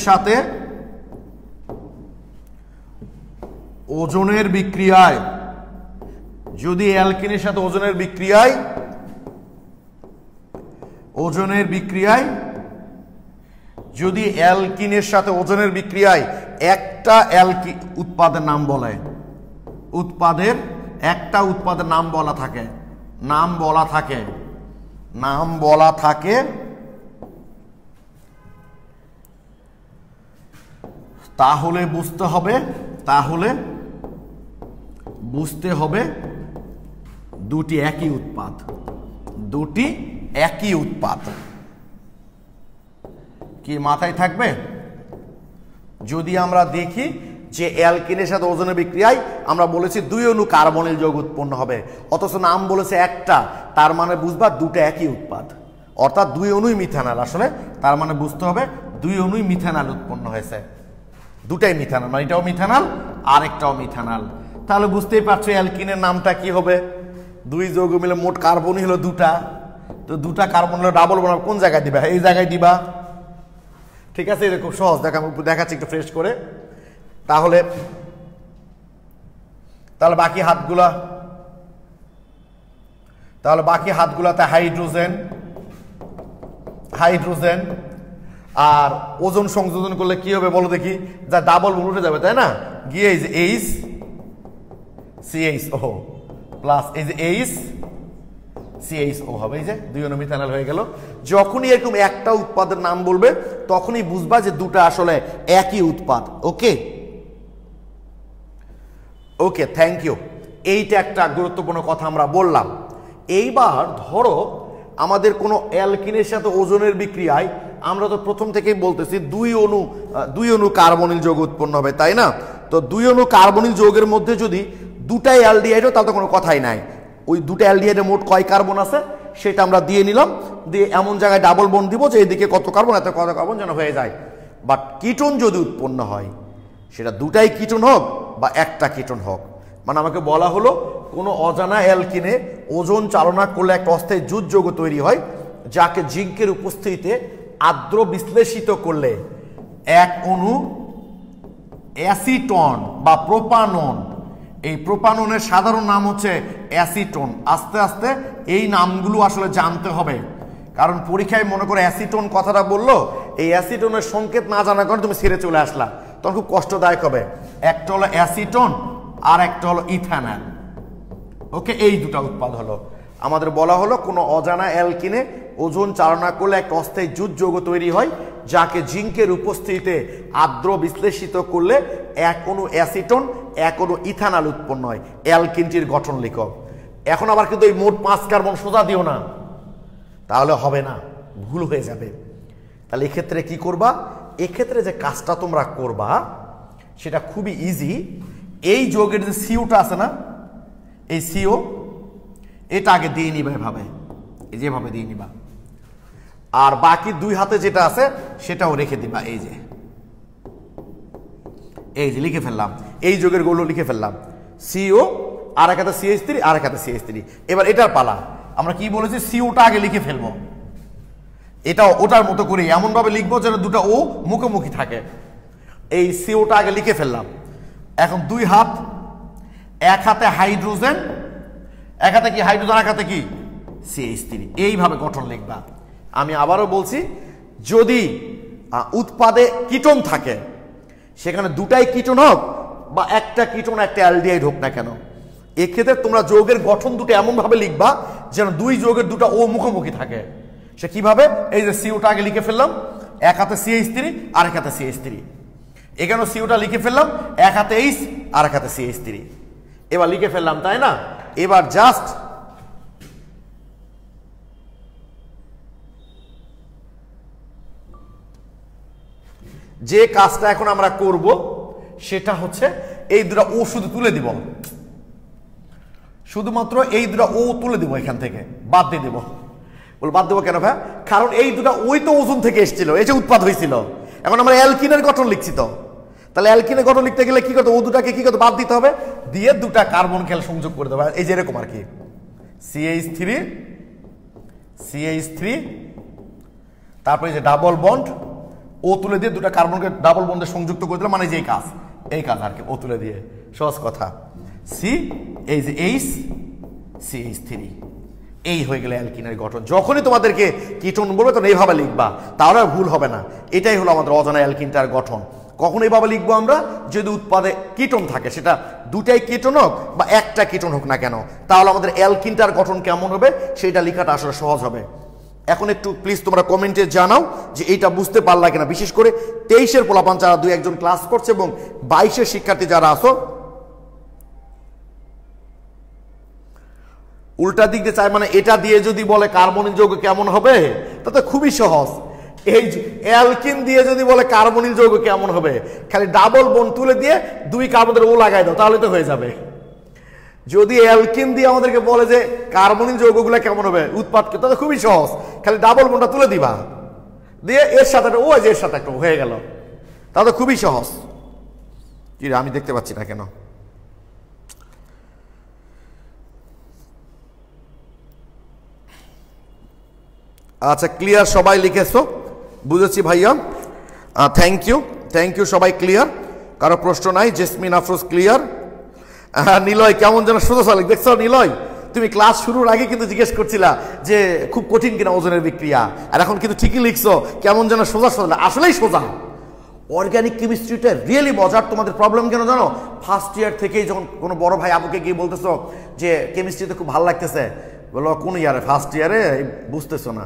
সাথে ওজনের বিক্রিয়ায়, যদি অ্যালকিনের সাথে ওজনের বিক্রিয়ায় একটা উৎপাদের নাম বলে, একটা উৎপাদের নাম বলা থাকে, তাহলে বুঝতে হবে দুটি একই উৎপাদ। কি মাথায় থাকবে? যদি আমরা দেখি যে অ্যালকিনের সাথে ওজনের বিক্রিয়ায় আমরা বলেছি 2 অণু কার্বনিল যৌগ উৎপন্ন হবে, অথচ নাম বলেছে একটা, তার মানে বুঝবা দুটো একই উৎপাদ, অর্থাৎ 2 অণুই মিথানল। আসলে তার মানে বুঝতে হবে 2 অণুই মিথানল উৎপন্ন হয়েছে, দুটাই মিথানল, মানে এটাও মিথানল আরেকটাও মিথানল। তাহলে বুঝতেই পারছো অ্যালকিনের নামটা কি হবে? 2 যৌগ মিলে মোট কার্বনই হলো 2টা, তো 2টা কার্বন হলো ডাবল বন্ড, কোন জায়গায় দিবা? এই জায়গায় দিবা, ঠিক আছে? এটা খুব সহজ, দেখাচ্ছি একটু ফ্রেশ করে। তাহলে বাকি হাতগুলাতে হাইড্রোজেন, আর ওজন সংযোজন করলে কি হবে বলো দেখি? যা ডাবল বন্ড উঠে যাবে, তাই না? গিয়ে এই যে CHO প্লাস এই যে CHO হবে, এই যে 2 অণু মিথানল হয়ে গেল। যখনই এরকম একটা উৎপাদের নাম বলবে তখনই বুঝবা যে দুটো আসলে একই উৎপাদ। ওকে, থ্যাংক ইউ। এইটা একটা গুরুত্বপূর্ণ কথা আমরা বললাম। এইবার ধরো আমাদের কোনো অ্যালকিনের সাথে ওজনের বিক্রিয়ায় আমরা তো প্রথম থেকেই বলতেছি 2 অণু কার্বনিল যৌগ উৎপন্ন হবে, তাই না? তো 2 অণু কার্বনিল যৌগের মধ্যে যদি দুটাই অ্যালডিহাইড হয় তাহলে তো কোনো কথাই নাই। ওই দুটো অ্যালডিহাইডে মোট কয় কার্বন আছে সেটা আমরা দিয়ে নিলাম, দিয়ে এমন জায়গায় ডাবল বন্ড দিব যে এদিকে কত কার্বন এত কত কার্বন যেন হয়ে যায়। বাট কিটোন যদি উৎপন্ন হয়, সেটা দুটাই কিটোন হোক বা একটা কিটোন হোক, মানে আমাকে বলা হলো কোনো অজানা অ্যালকিনে ওজন চালনা করলে একটা অস্থায়ী জুট যৌগ তৈরি হয়, যাকে জিঙ্কের উপস্থিতিতে আর্দ্র বিশ্লেষিত করলে 1 অণু অ্যাসিটন বা প্রোপানন, এই প্রোপাননের সাধারণ নাম হচ্ছে অ্যাসিটোন। আস্তে আস্তে এই নামগুলো আসলে জানতে হবে, কারণ পরীক্ষায় মনে করে অ্যাসিটোন কথাটা বললো, এই অ্যাসিটোনের সংকেত না জানার কারণে তুমি ছেড়ে চলে আসলা, তখন খুব কষ্টদায়ক হবে। একটা হলো অ্যাসিটোন আর একটা হলো ইথানল। ওকে, এই দুটো উৎপাদ হলো। আমাদের বলা হলো কোনো অজানা অ্যালকিনে ওজন চালনা করলে একটা অস্থায়ী জুট যৌগ তৈরি হয়, যাকে জিঙ্কের উপস্থিতিতে আর্দ্র বিশ্লেষিত করলে এক অণু অ্যাসিটন এক অণু ইথানল উৎপন্ন হয়। অ্যালকিনটির গঠন লিখো। এখন আবার কিন্তু এই মোট 5 কার্বন সোজা দিও না, তাহলে হবে না, ভুল হয়ে যাবে। তাহলে এক্ষেত্রে কি করবা? এক্ষেত্রে যে কাজটা তোমরা করবা সেটা খুবই ইজি। এই যৌগের যে সিওটা আছে না, এই সিও এটা আগে দিয়ে নিবা, এভাবে, এই যেভাবে দিয়ে নিবা। আর বাকি 2 হাতে যেটা আছে সেটাও রেখে দিবা। এই যে লিখে ফেললাম, এই যৌগের গুলো লিখে ফেললাম, সিও আর এক হাতে CH3 আর এক হাতে CH3। এবার এটার পালা। আমরা কি বলেছি, সিওটা আগে লিখে ফেলবো, এটা ওটার মতো করে এমন ভাবে লিখবো যেন দুটো ও মুখোমুখি থাকে। এই সিওটা আগে লিখে ফেললাম। এখন 2 হাত, এক হাতে হাইড্রোজেন, এক হাতে কি হাইড্রোজেন, এক হাতে কি CH3, এইভাবে গঠন লিখবা। আমি আবারও বলছি, যদি উৎপাদে কিটোন থাকে, সেখানে দুটাই কিটোন হোক বা একটা কিটোন একটা অ্যালডিহাইড হোক না কেন, এক্ষেত্রে তোমরা যৌগের গঠন দুটো এমন ভাবে লিখবা যেন 2 যৌগের দুটো ও মুখোমুখি থাকে। সে কিভাবে? এই যে সিওটা আগে লিখে ফেললাম, এক হাতে CH3 আর এক হাতে CH3। এখানে সিওটা লিখে ফেললাম, এক হাতে H আর এক হাতে CH3। এবার লিখে ফেললাম, তাই না? এবার জাস্ট যে কাজটা এখন আমরা করব সেটা হচ্ছে এই দুটো ও শুধু তুলে দিব, শুধুমাত্র এই দুটো ও তুলে দিব, এখান থেকে বাদ দিয়ে দেব। বল বাদ দেবো কেন ভাই? কারণ এই দুটো ওই তো ওজন থেকে এসেছিল, এই যে উৎপাদ হয়েছিল। এখন আমরা অ্যালকিনের গঠন লিখছি, তো তাহলে অ্যালকিনের গঠন লিখতে গেলে কি করতে, ও দুটাকে কি করতে, বাদ দিতে হবে, দিয়ে দুটা কার্বন খেল সংযোগ করে দেবে। এই যে এরকম আর কি, CH3 তারপরে যে ডাবল বন্ড, ও তুলে দিয়ে দুটা কার্বনকে ডাবল বন্ডে সংযুক্ত করে দিলাম, মানে যে এই কাজ আর কি, ও তুলে দিয়ে, সহজ কথা। এই যে CH3, এই হয়ে গেলে অ্যালকিনের গঠন। যখনই তোমাদেরকে কিটোন বলবে তখন এইভাবে লিখবা, তাহলে ভুল হবে না। এটাই হলো আমাদের অজানা অ্যালকিনটার গঠন। কখন এইভাবে লিখবো আমরা? যদি উৎপাদে কিটোন থাকে, সেটা দুটাই কিটোন হোক বা একটা কিটোন হোক না কেন, তাহলে আমাদের অ্যালকিনটার গঠন কেমন হবে সেটা লেখাটা আসলে সহজ হবে। এখন একটু প্লিজ তোমরা কমেন্টে জানাও যে এইটা বুঝতে পারলা কিনা, বিশেষ করে 23-এর পোলাপান যারা 2-1 ক্লাস করছে এবং 22-এর শিক্ষার্থী যারা আসো। উল্টা দিক দিয়ে চাই, মানে এটা দিয়ে যদি বলে কার্বনিল যৌগ কেমন হবে, তাতে খুবই সহজ। এই অ্যালকিন দিয়ে যদি বলে কার্বনিল যৌগ কেমন হবে, খালি ডাবল বন্ড তুলে দিয়ে 2 কার্বনের ও লাগাই দাও, তাহলে তো হয়ে যাবে। যদি অ্যালকিন দিয়ে আমাদেরকে বলে যে কার্বনিল যৌগগুলো কেমন হবে উৎপাদ, তাহলে খুবই সহজ, খালি ডাবল বন্ডটা তুলে দিবা, দিয়ে এর সাথে ও এর সাথে একটা হয়ে গেল, তাহলে খুবই সহজ। কি আমি দেখতে পাচ্ছি না কেন? আচ্ছা, ক্লিয়ার সবাই লিখেছো, বুঝেছি ভাইয়া, থ্যাংক ইউ সবাই ক্লিয়ার, কারো প্রশ্ন নাই। Jasmine Afroz clear. নিলয় কেমন যেন সোজা চলে, দেখছো নিলয়, তুমি ক্লাস শুরুর আগে কিন্তু জিজ্ঞেস করছিলা যে খুব কঠিন কিনা ওজনের বিক্রিয়া, আর এখন কিন্তু ঠিকই লিখছো কেমন যেন সোজা সোজা, আসলেই সোজা। অর্গানিক কেমিস্ট্রিটা রিয়েলি মজার। তোমাদের প্রবলেম কেন জানো? ফার্স্ট ইয়ার থেকেই যখন কোনো বড় ভাই আবুকে গিয়ে বলতেছো যে কেমিস্ট্রিতে খুব ভালো লাগতেছে, বলো কোন ইয়ারে? ফার্স্ট ইয়ারে, বুঝতেছো না।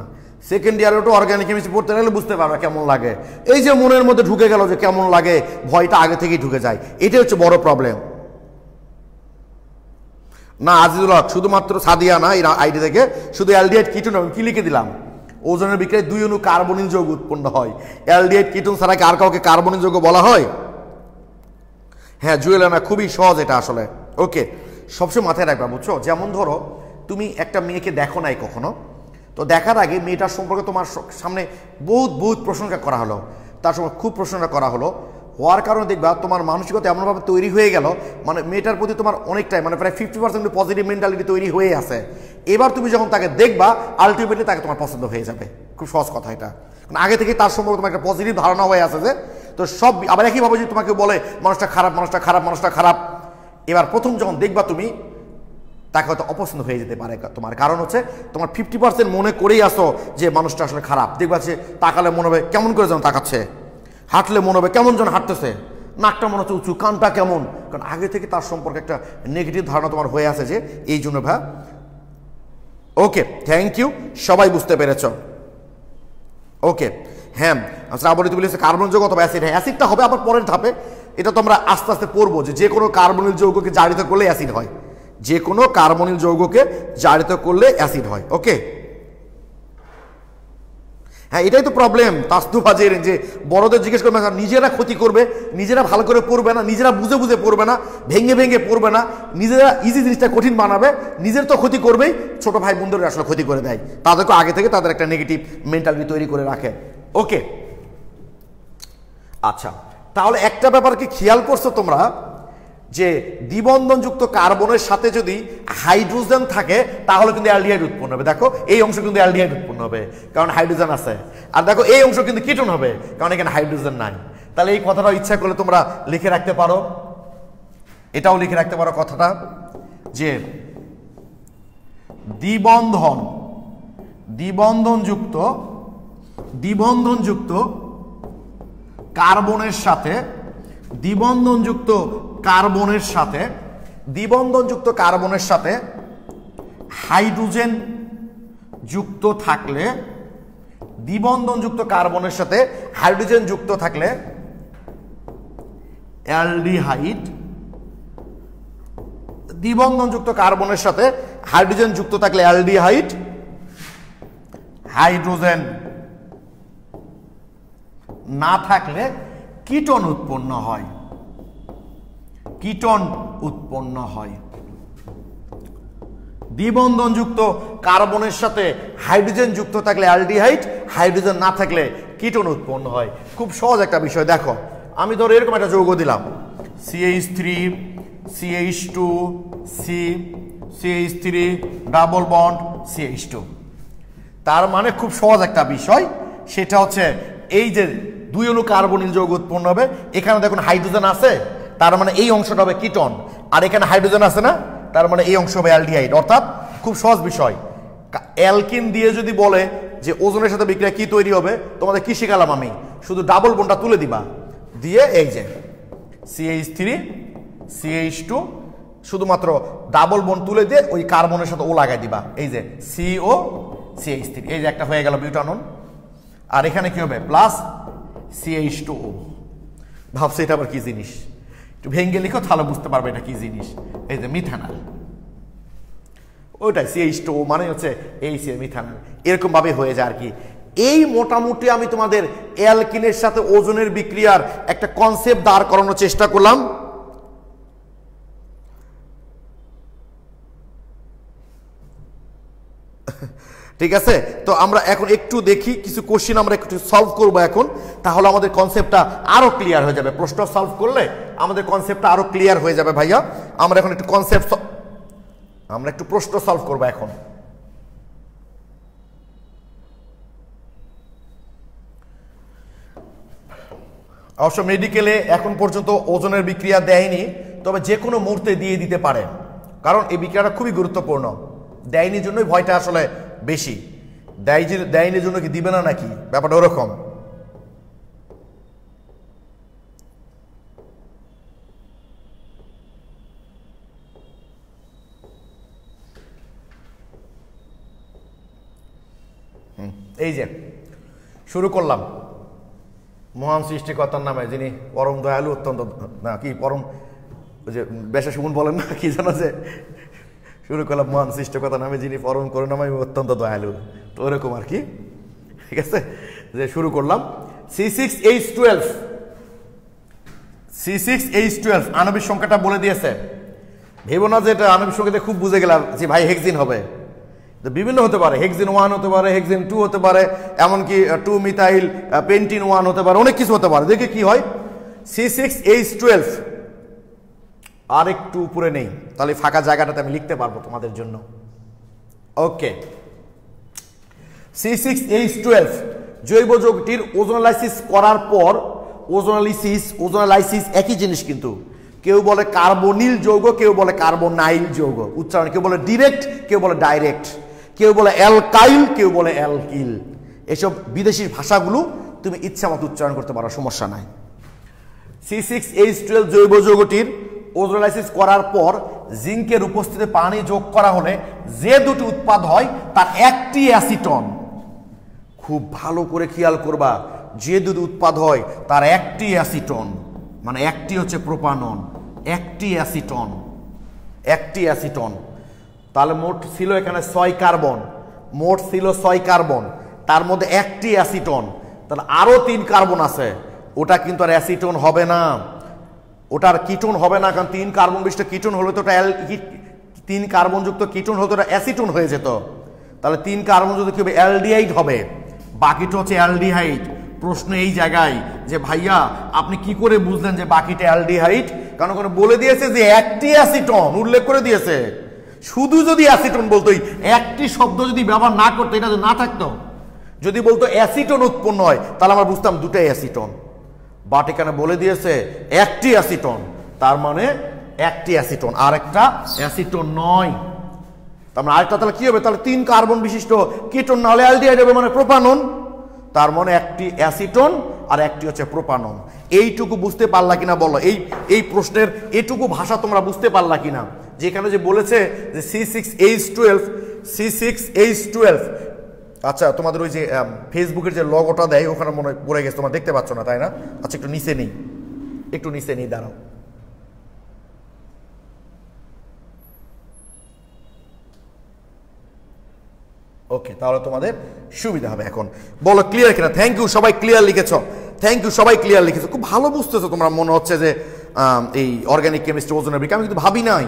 সেকেন্ড ইয়ারে তো অর্গানিক কেমিস্ট্রি পড়তে গেলে বুঝতে পারবে কেমন লাগে। এই যে মনের মধ্যে ঢুকে গেল যে কেমন লাগে, ভয়টা আগে থেকেই ঢুকে যায়, এটাই হচ্ছে বড় প্রবলেম। না আজিজুল হক, শুধুমাত্র সাদিয়া না, এই আইডি থেকে শুধু অ্যালডিহাইড কিটোন, কি লিখে দিলাম, ওজনের বিক্রিয়ায় 2 অণু কার্বনিল যৌগ উৎপন্ন হয়। অ্যালডিহাইড কিটোন ছাড়া কি আর কাউকে কার্বনিল যৌগ বলা হয়? হ্যাঁ জুয়েলানা, খুবই সহজ এটা আসলে। ওকে, সবসময় মাথায় রাখবা, বুঝছো? যেমন ধরো তুমি একটা মেয়েকে দেখো নাই কখনো, তো দেখার আগে মেয়েটার সম্পর্কে তোমার সামনে বহুত প্রশংসা করা হলো, তার সময় খুব প্রশংসা করা হলো, হওয়ার কারণে দেখবা তোমার মানসিকতা এমনভাবে তৈরি হয়ে গেল, মানে মেয়েটার প্রতি তোমার অনেকটাই, মানে প্রায় 50% পজিটিভ মেন্টালিটি তৈরি হয়ে আছে। এবার তুমি যখন তাকে দেখবা, আলটিমেটলি তাকে তোমার পছন্দ হয়ে যাবে। খুব সহজ কথা এটা, আগে থেকে তার সম্পর্কে তোমার একটা পজিটিভ ধারণা হয়ে আছে যে, তো সব আবার একইভাবে যদি তোমাকে বলে মানুষটা খারাপ, মানুষটা খারাপ, মানুষটা খারাপ, এবার প্রথম যখন দেখবা তুমি, তাকে হয়তো অপছন্দ হয়ে যেতে পারে তোমার। কারণ হচ্ছে তোমার 50% মনে করেই আসো যে মানুষটা আসলে খারাপ। দেখবা যে তাকালে মনে হবে কেমন করে যেন তাকাচ্ছে, হাঁটলে মনে হবে কেমন যেন হাঁটতেছে, নাকটা মনে হচ্ছে উঁচু, কানটা কেমন, কারণ আগে থেকে তার সম্পর্কে একটা নেগেটিভ ধারণা তোমার হয়ে আছে, যে এই জন্য ভাই। ওকে, থ্যাংক ইউ, সবাই বুঝতে পেরেছ। ওকে, হ্যাঁ শ্রাবণী তুমি বলেছে কার্বন যৌগ অথবা অ্যাসিড। হ্যাঁ, অ্যাসিডটা হবে আবার পরের ধাপে, এটা তো আমরা আস্তে আস্তে পড়বো, যে কোনো কার্বনিল যৌগকে জারিত করলে অ্যাসিড হয়, যে কোনো কার্বনিল যৌগকে জারিত করলে অ্যাসিড হয়। ওকে, হ্যাঁ এটাই তো প্রবলেম তাস্তুবাজের, যে বড়দের জিজ্ঞেস করবে না, নিজেরা ক্ষতি করবে, নিজেরা ভালো করে পড়বে না, নিজেরা বুঝে বুঝে পড়বে না, ভেঙে ভেঙে পড়বে না, নিজেরা ইজি জিনিসটা কঠিন বানাবে, নিজের তো ক্ষতি করবেই, ছোট ভাই বোনদের আসলে ক্ষতি করে দেয়, তাদেরকে আগে থেকে তাদের একটা নেগেটিভ মেন্টালিটি তৈরি করে রাখে। ওকে, আচ্ছা তাহলে একটা ব্যাপার কি খেয়াল করছো তোমরা, যে দ্বিবন্ধনযুক্ত কার্বনের সাথে যদি হাইড্রোজেন থাকে তাহলে কিন্তু অ্যালডিহাইড উৎপন্ন হবে। দেখো এই অংশ কিন্তু অ্যালডিহাইড উৎপন্ন হবে, কারণ হাইড্রোজেন আছে, আর দেখো এই অংশ কিন্তু কিটোন হবে, কারণ এখানে হাইড্রোজেন নাই। তাহলে এই কথাটাও ইচ্ছা করলে তোমরা লিখে রাখতে পারো, এটাও লিখে রাখতে পারো কথাটা, যে দ্বিবন্ধনযুক্ত কার্বনের সাথে দ্বিবন্ধনযুক্ত কার্বনের সাথে হাইড্রোজেন যুক্ত থাকলে, দ্বিবন্ধনযুক্ত কার্বনের সাথে হাইড্রোজেন যুক্ত থাকলে অ্যালডিহাইড, দ্বিবন্ধনযুক্ত কার্বনের সাথে হাইড্রোজেন যুক্ত থাকলে অ্যালডিহাইড, হাইড্রোজেন না থাকলে কিটোন উৎপন্ন হয়, দ্বিবন্ধনযুক্ত কার্বনের সাথে হাইড্রোজেন যুক্ত থাকলে অ্যালডিহাইড, হাইড্রোজেন না থাকলে কিটোন উৎপন্ন হয়। খুব সহজ একটা বিষয়। দেখো আমি ধরো এরকম একটা যৌগ দিলাম, CH3 CH2 CH3 double bond CH2, তার মানে খুব সহজ একটা বিষয়, সেটা হচ্ছে এই যে দুই অণু কার্বনিল যৌগ উৎপন্ন হবে, এখানে দেখুন হাইড্রোজেন আছে, তার মানে এই অংশটা হবে কিটোন, আর এখানে হাইড্রোজেন আছে না, তার মানে এই অংশ হবে অ্যালডিহাইড। অর্থাৎ খুব সহজ বিষয়, অ্যালকিন দিয়ে যদি বলে যে ওজনের সাথে বিক্রিয়া কি তৈরি হবে, তোমাদের কি শিখালাম আমি, শুধু ডাবল বন্ডটা তুলে দিবা, দিয়ে এই যে CH3 CH2 শুধুমাত্র ডাবল বন্ড তুলে দিয়ে ওই কার্বনের সাথে ও লাগাই দিবা, এই যে CO CH3, এই যে একটা হয়ে গেল বিউটানন, আর এখানে কি হবে প্লাস CH2O। ভাবছে এটা আবার কি জিনিস, একটু ভেঙ্গে লিখো তাহলে বুঝতে পারবে এটা কি জিনিস। এই যে মিথানল, ওইটাই CH2O মানে হচ্ছে এই মিথানল, এরকম ভাবে হয়ে যায় আর কি। এই মোটামুটি আমি তোমাদের অ্যালকিনের সাথে ওজনের বিক্রিয়ার একটা কনসেপ্ট দাঁড় করানোর চেষ্টা করলাম। ঠিক আছে, তো আমরা এখন একটু দেখি কিছু কোশ্চেন আমরা একটু সলভ করব এখন, তাহলে আমাদের কনসেপ্টটা আরো ক্লিয়ার হয়ে যাবে। প্রশ্ন সলভ করলে আমাদের কনসেপ্টটা আরো ক্লিয়ার হয়ে যাবে ভাইয়া। আমরা এখন একটু আমরা একটু প্রশ্ন সলভ করব এখন। অবশ্য মেডিকেলে এখন পর্যন্ত ওজনের বিক্রিয়া দেয়নি, তবে যে কোনো মুহূর্তে দিয়ে দিতে পারে, কারণ এই বিক্রিয়াটা খুবই গুরুত্বপূর্ণ। দেয়নি জন্যই ভয়টা আসলে বেশি, দেয়নি জন্য কি দিবে না নাকি, ব্যাপারটা ওরকম। এই যে শুরু করলাম মহান সৃষ্টিকর্তার নামে, যিনি পরম দয়ালু, অত্যন্ত না কি পরম, ওই যে বেশা সুমন বলেন না কি জানো, যে শুরু করলাম মহান সৃষ্টিকর্তার নামে, যিনি পরম করুণাময় অত্যন্ত দয়ালু, তো ওরকম আর কি। ঠিক আছে, যে শুরু করলাম C6H12 আণবিক সংখ্যাটা বলে দিয়েছে। ভেবো না যে এটা আণবিক সংখ্যাতে খুব বুঝে গেলাম যে ভাই হেক্সিন হবে, বিভিন্ন হতে পারে, হেক্সিন 1 হতে পারে, হেক্সিন 2 হতে পারে, এমনকি 2 মিথাইল পেন্টিন 1 হতে পারে, অনেক কিছু হতে পারে। দেখে কি হয়, C6H12 আর একটু উপরে নেই, তাহলে ফাঁকা জায়গাটাতে আমি লিখতে পারবো তোমাদের জন্য। ওকে, C6H12 জৈব যৌগটির ওজোনালাইসিস করার পর, ওজোনালাইসিস একই জিনিস, কিন্তু কেউ বলে কার্বনিল যৌগ, কেউ বলে কার্বনাইল যৌগ, উচ্চারণ কেউ বলে ডিরেক্ট, কেউ বলে ডাইরেক্ট, কেউ বলে অ্যালকাইল, কেউ বলে অ্যালকিল। এসব বিদেশি ভাষাগুলো তুমি ইচ্ছা মতো উচ্চারণ করতে পারো, সমস্যা নাই। C6H12 জৈব যৌগটির ওজোলাইসিস করার পর জিঙ্কের উপস্থিতিতে পানি যোগ করা হলে যে দুটি উৎপাদ হয় তার একটি অ্যাসিটন, খুব ভালো করে খেয়াল করবা, যে দুটি উৎপাদ হয় তার একটি অ্যাসিটন, মানে একটি হচ্ছে প্রোপানন, একটি অ্যাসিটন, একটি অ্যাসিটন। তাহলে মোট ছিল এখানে 6 কার্বন, মোট ছিল 6 কার্বন, তার মধ্যে একটি অ্যাসিটন, তাহলে আরো 3 কার্বন আছে, ওটা কিন্তু আর অ্যাসিটন হবে না, ওটার কিটোন হবে না, কারণ 3 কার্বন বিশিষ্ট কিটোন হলে তো ওটা 3 কার্বন যুক্ত কিটোন হলে তো ওটা অ্যাসিটোন হয়ে যেত। তাহলে 3 কার্বন যদি কি হবে, অ্যালডিহাইড হবে, বাকিটা হচ্ছে অ্যালডিহাইড। প্রশ্ন এই জায়গায় যে ভাইয়া আপনি কি করে বুঝলেন যে বাকিটা অ্যালডিহাইড? কারণ ওখানে বলে দিয়েছে যে একটি অ্যাসিটন, উল্লেখ করে দিয়েছে। শুধু যদি অ্যাসিটন বলতো, একটি শব্দ যদি ব্যবহার না করতো, এটা যদি না থাকতো, যদি বলতো অ্যাসিটন উৎপন্ন হয়, তাহলে আমরা বুঝতাম দুটাই অ্যাসিটন। বাট এখানে বলে দিয়েছে একটি অ্যাসিটন, তার মানে একটি অ্যাসিটন, আর একটা অ্যাসিটন নয়। তার মানে আরেকটা তাহলে কি হবে, তাহলে 3 কার্বন বিশিষ্ট কিটোন না হলে অ্যালডিহাইড হবে, মানে প্রোপানন। তার মানে একটি অ্যাসিটন আর একটি হচ্ছে প্রোপানন। এইটুকু বুঝতে পারলা কিনা বলো, এই প্রশ্নের এটুকু ভাষা তোমরা বুঝতে পারলা কিনা? যেখানে যে বলেছে যে C6H12, আচ্ছা তোমাদের ওই যে ফেসবুকের যে লগোটা দেয় ওখানে মনে পড়ে গেছে, তোমরা দেখতে পাচ্ছ না তাই না? আচ্ছা একটু নিচে নেই, একটু নিচে নেই, দাঁড়াও। ওকে, তাহলে তোমাদের সুবিধা হবে। এখন বলো ক্লিয়ার কিনা? থ্যাংক ইউ, সবাই ক্লিয়ার লিখেছ, থ্যাংক ইউ, সবাই ক্লিয়ার লিখেছো, খুব ভালো বুঝতেছো তোমরা। মনে হচ্ছে যে এই অর্গানিক কেমিস্ট্রি, ওজনের বিক্রিয়া, আমি কিন্তু ভাবি নাই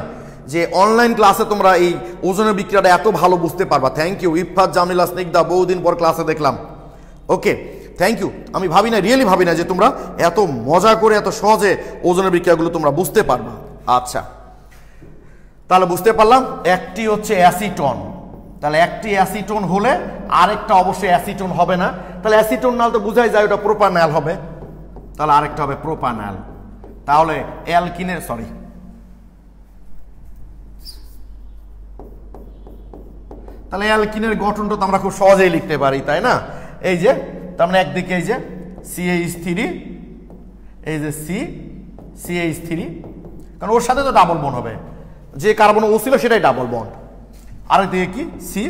যে অনলাইন ক্লাসে তোমরা এই ওজনের বিক্রিয়াটা এত ভালো বুঝতে পারবা। থ্যাংক ইউ ইরফাত, জামিলা, স্নিগ্ধা, বহুদিন পর ক্লাসে দেখলাম। ওকে, থ্যাংক ইউ। আমি ভাবি না, রিয়েলি ভাবি না যে তোমরা এত মজা করে এত সহজে ওজনের বিক্রিয়াগুলো তোমরা বুঝতে পারবা। আচ্ছা, তাহলে বুঝতে পারলাম একটি হচ্ছে অ্যাসিটন, তাহলে একটি অ্যাসিটোন হলে আরেকটা অবশ্যই অ্যাসিটোন হবে না, তাহলে অ্যাসিটোন নাল তো বোঝাই যায় ওটা প্রোপানল হবে, তাহলে আরেকটা হবে প্রোপানল। তাহলে অ্যালকিনের তাহলে অ্যালকিনের গঠনটা তো আমরা খুব সহজেই লিখতে পারি, তাই না? এই যে তার মানে একদিকে এই যে CH3, এই যে CH3, কারণ ওর সাথে তো ডাবল বন্ড হবে, যে কার্বন ও ছিল সেটাই ডাবল বন্ড। আরেক দিকে কি সি,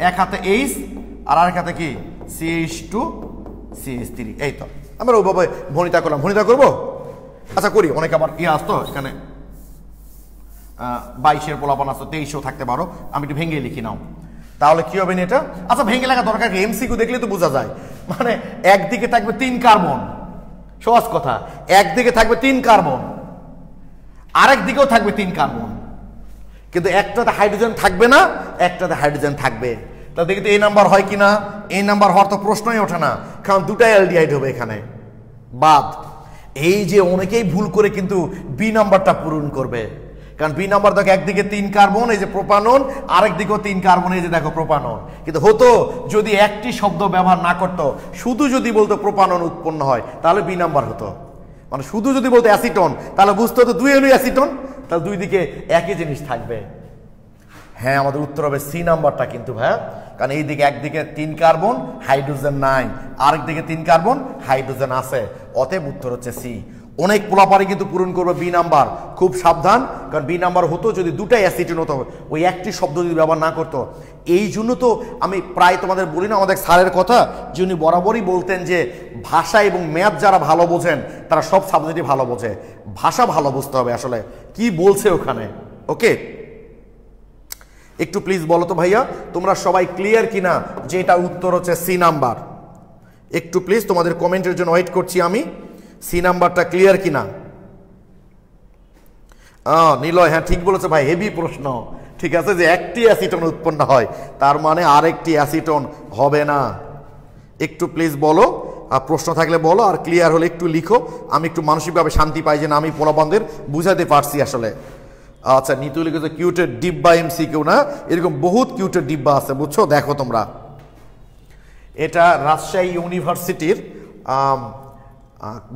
এক হাতে H আর আরেক হাতে কি CH2 CH3। এই তো আমরা ওইভাবে ভনিতা করলাম, ভনিতা করবো। আচ্ছা করি, অনেকে আবার আসতো এখানে 22-এর পোলাপান আসতো, 23-ও থাকতে পারো, আমি একটু ভেঙে লিখি নাও, তাহলে কি হবে এটা? আচ্ছা ভেঙে লেখা দরকার কি, MCQ দেখলে তো বোঝা যায়। মানে একদিকে থাকবে 3 কার্বন, সহজ কথা, একদিকে থাকবে 3 কার্বন, আরেক দিকেও থাকবে 3 কার্বন, কিন্তু একটাতে হাইড্রোজেন থাকবে না, একটাতে হাইড্রোজেন থাকবে। তাহলে দেখি তো এই নাম্বার হয় কিনা? এই নাম্বার হওয়ার তো প্রশ্নই ওঠে না, কারণ দুটাই অ্যালডিহাইড হবে এখানে, বাদ। এই যে অনেকেই ভুল করে কিন্তু বি নাম্বারটা পূরণ করবে, কারণ বি নাম্বার দেখো একদিকে 3 কার্বন, এই যে প্রোপানন, আরেক দিকেও 3 কার্বন, এই যে দেখো প্রোপানন। কিন্তু হতো যদি একটি শব্দ ব্যবহার না করতো, শুধু যদি বলতো প্রোপানন উৎপন্ন হয়, তাহলে বি নাম্বার হতো। মানে শুধু যদি বলতো অ্যাসিটন, তাহলে বুঝতে হতো 2 হলো অ্যাসিটন, তাহলে দুই দিকে একই জিনিস থাকবে। হ্যাঁ, আমাদের উত্তর হবে সি নাম্বারটা কিন্তু ভাইয়া, কারণ এই দিকে একদিকে 3 কার্বন, হাইড্রোজেন নাই, আরেক দিকে 3 কার্বন, হাইড্রোজেন আছে, অতএব উত্তর হচ্ছে সি। অনেক পোলাপারি কিন্তু পূরণ করবে বি নাম্বার, খুব সাবধান, কারণ বি নাম্বার হতো যদি দুটাই অ্যাসিটন হতো, ওই একটি শব্দ যদি ব্যবহার না করতো। এই জন্য তো আমি প্রায় তোমাদের বলি না, আমাদের স্যারের কথা, যিনি বরাবরই বলতেন যে ভাষা এবং ম্যাথ যারা ভালো বোঝেন তারা সব সাবজেক্টই ভালো বোঝে, ভাষা ভালো বুঝতে হবে আসলে কি বলছে ওখানে। ওকে, একটু প্লিজ বলো তো ভাইয়া তোমরা সবাই ক্লিয়ার কিনা যে এটা উত্তর হচ্ছে সি নাম্বার? একটু প্লিজ তোমাদের কমেন্টের জন্য ওয়েট করছি আমি, সি নাম্বারটা ক্লিয়ার কিনা? নিলয়, হ্যাঁ ঠিক বলেছে ভাই, হেভি প্রশ্ন। ঠিক আছে, যে একটি অ্যাসিটন উৎপন্ন হয় তার মানে আরেকটি অ্যাসিটন হবে না। একটু প্লিজ বলো, আর প্রশ্ন থাকলে বলো, আর ক্লিয়ার হলে একটু লিখো, আমি একটু মানসিকভাবে শান্তি পাই যে না আমি পোলাপানদের বুঝাতে পারছি আসলে। আচ্ছা, নিতু লিখেছে কিউটের ডিব্বা MCQ না, এরকম বহুত কিউটের ডিব্বা আছে বুঝছো। দেখো তোমরা, এটা রাজশাহী ইউনিভার্সিটির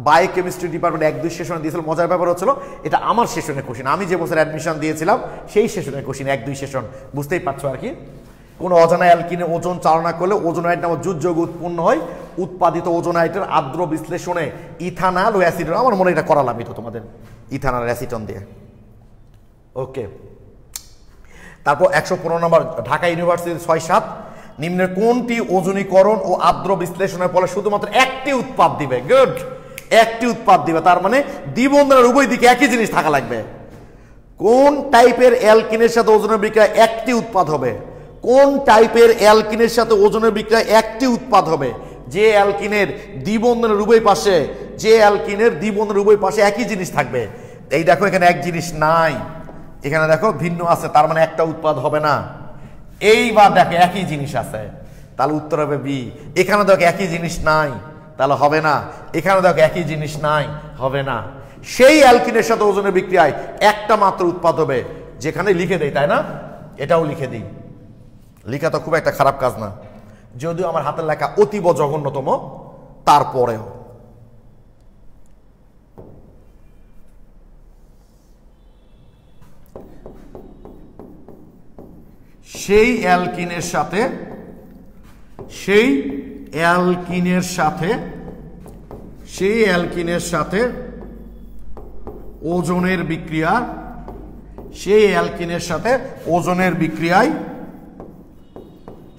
বায়োকেমিস্ট্রি ডিপার্টমেন্ট 1-2 সেশনে দিয়েছিল। মজার ব্যাপার হচ্ছিল এটা আমার সেশনে কোশ্চিন, আমি যে বছর অ্যাডমিশন দিয়েছিলাম সেই সেশনের কোশ্চিন, 1-2 সেশন, বুঝতেই পারছো আর কি। কোনো অজানা অ্যালকিনে ওজন চালনা করলে ওজোনাইড নামক যুৎ যৌগ উৎপন্ন হয়, উৎপাদিত ওজোনাইটের আর্দ্র বিশ্লেষণে ইথানল ও অ্যাসিটন, আমার মনে এটা করালামই তো তোমাদের, ইথানল অ্যাসিটন দিয়ে। ওকে, তারপর 115 নম্বর, ঢাকা ইউনিভার্সিটির 6-7, নিম্নের কোনটি ওজনীকরণ ও আর্দ্র বিশ্লেষণের ফলে শুধুমাত্র একটি উৎপাদ দিবে? গুড, একটি উৎপাদ দিবে, তার মানে দ্বিবন্ধনের উভয় দিকে একই জিনিস থাকা লাগবে। কোন টাইপের অ্যালকিনের সাথে ওজনের বিক্রিয়া একটি উৎপাদ হবে? কোন টাইপের অ্যালকিনের সাথে ওজনের বিক্রিয়া একটি উৎপাদ হবে? যে অ্যালকিনের দ্বিবন্ধনের উভয় পাশে, যে অ্যালকিনের দ্বিবন্ধনের উভয় পাশে একই জিনিস থাকবে। এই দেখো এখানে এক জিনিস নাই, এখানে দেখো ভিন্ন আছে, তার মানে একটা উৎপাদ হবে না। এইবার দেখো একই জিনিস আছে, তাহলে উত্তর হবে বি। এখানে দেখো একই জিনিস নাই, তাহলে হবে না। এখানে দেখো একই জিনিস নাই, হবে না। সেই অ্যালকিনের সাথে ওজনের বিক্রিয়ায় একটা মাত্র উৎপাদ হবে, যেখানে লিখে দেয়, তাই না? এটাও লিখে দিই, লেখা তো খুব একটা খারাপ কাজ না, যদিও আমার হাতের লেখা অতীব জঘন্যতম, তারপরেও। সেই অ্যালকিনের সাথে, সেই অ্যালকিনের সাথে, সেই অ্যালকিনের সাথে ওজনের বিক্রিয়া, সেই অ্যালকিনের সাথে ওজনের বিক্রিয়ায়,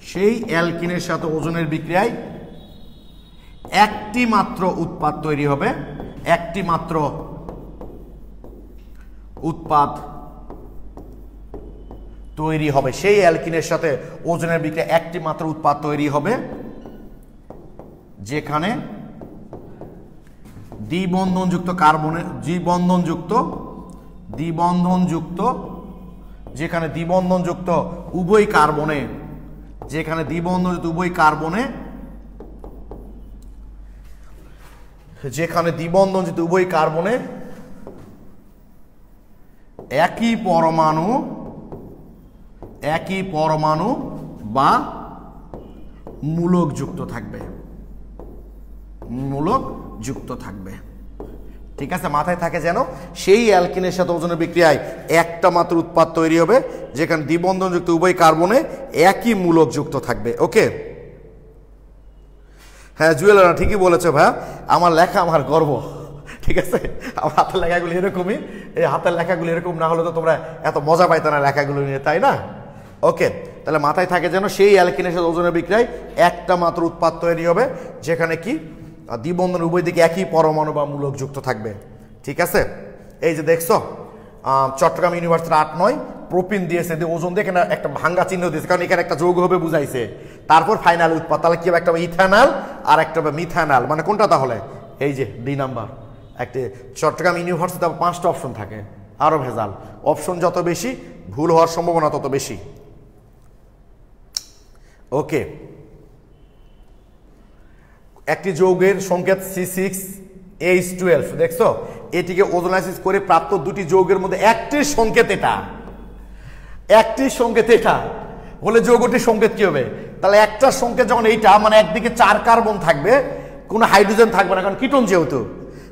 সেই অ্যালকিনের সাথে ওজনের বিক্রিয়ায় একটি মাত্র উৎপাদ তৈরি হবে, একটি মাত্র উৎপাদ তৈরি হবে। সেই অ্যালকিনের সাথে ওজনের বিক্রিয়া একটি মাত্র উৎপাদ তৈরি হবে, যেখানে দ্বিবন্ধনযুক্ত কার্বনের, দ্বিবন্ধনযুক্ত যেখানে দ্বিবন্ধনযুক্ত উভয় কার্বনে, যেখানে দ্বিবন্ধনযুক্ত উভয় কার্বনে, যেখানে দ্বিবন্ধনযুক্ত উভয় কার্বনে একই পরমাণু বা মূলক যুক্ত থাকবে, মূলক যুক্ত থাকবে। ঠিক আছে, মাথায় থাকে যেন সেই অ্যালকিনের সাথে ওজনের বিক্রিয়ায় একটা মাত্র উৎপাদ তৈরি হবে, যেখানে দ্বিবন্ধনযুক্ত উভয় কার্বনে একই মূলক যুক্ত থাকবে। ওকে, হ্যাঁ জুয়েলারা ঠিকই বলেছে ভাইয়া, আমার লেখা আমার গর্ব। ঠিক আছে, আমার হাতের লেখাগুলো এরকমই, এই হাতের লেখাগুলো এরকম না হলে তো তোমরা এত মজা পাইতো না লেখাগুলো নিয়ে, তাই না? ওকে, তাহলে মাথায় থাকে যেন সেই অ্যালকিনের সাথে ওজনের বিক্রিয়ায় একটা মাত্র উৎপাদ তৈরি হবে, যেখানে কি দ্বিবন্ধনের উভয় দিকে একই পরমাণু বা মূলক যুক্ত থাকবে। ঠিক আছে, এই যে দেখছো চট্টগ্রাম ইউনিভার্সিটির 8-9 প্রোপিন দিয়েছে, ওজন দিয়ে এখানে একটা ভাঙ্গা চিহ্ন দিয়েছে, কারণ এখানে একটা যৌগ হবে বুঝাইছে। তারপর ফাইনাল উৎপাদ, তাহলে কি হবে? একটা ইথানল আর একটা মিথানল, মানে কোনটা তাহলে? এই যে ডি নাম্বার। একটা চট্টগ্রাম ইউনিভার্সিটিতে 5টা অপশন থাকে, আরো ভেজাল, অপশন যত বেশি ভুল হওয়ার সম্ভাবনা তত বেশি। ওকে, একটি যৌগের সংকেত C6H12 দেখছো, এটিকে ওজোনাইসিস করে প্রাপ্ত দুটি যৌগের মধ্যে একটির সংকেত এটা, একটির সংকেত এটা হলে যৌগটির সংকেত কি হবে? তাহলে একটা সংকেত যখন এইটা, মানে একদিকে 4 কার্বন থাকবে, কোনো হাইড্রোজেন থাকবে না, কারণ কিটোন যেহেতু,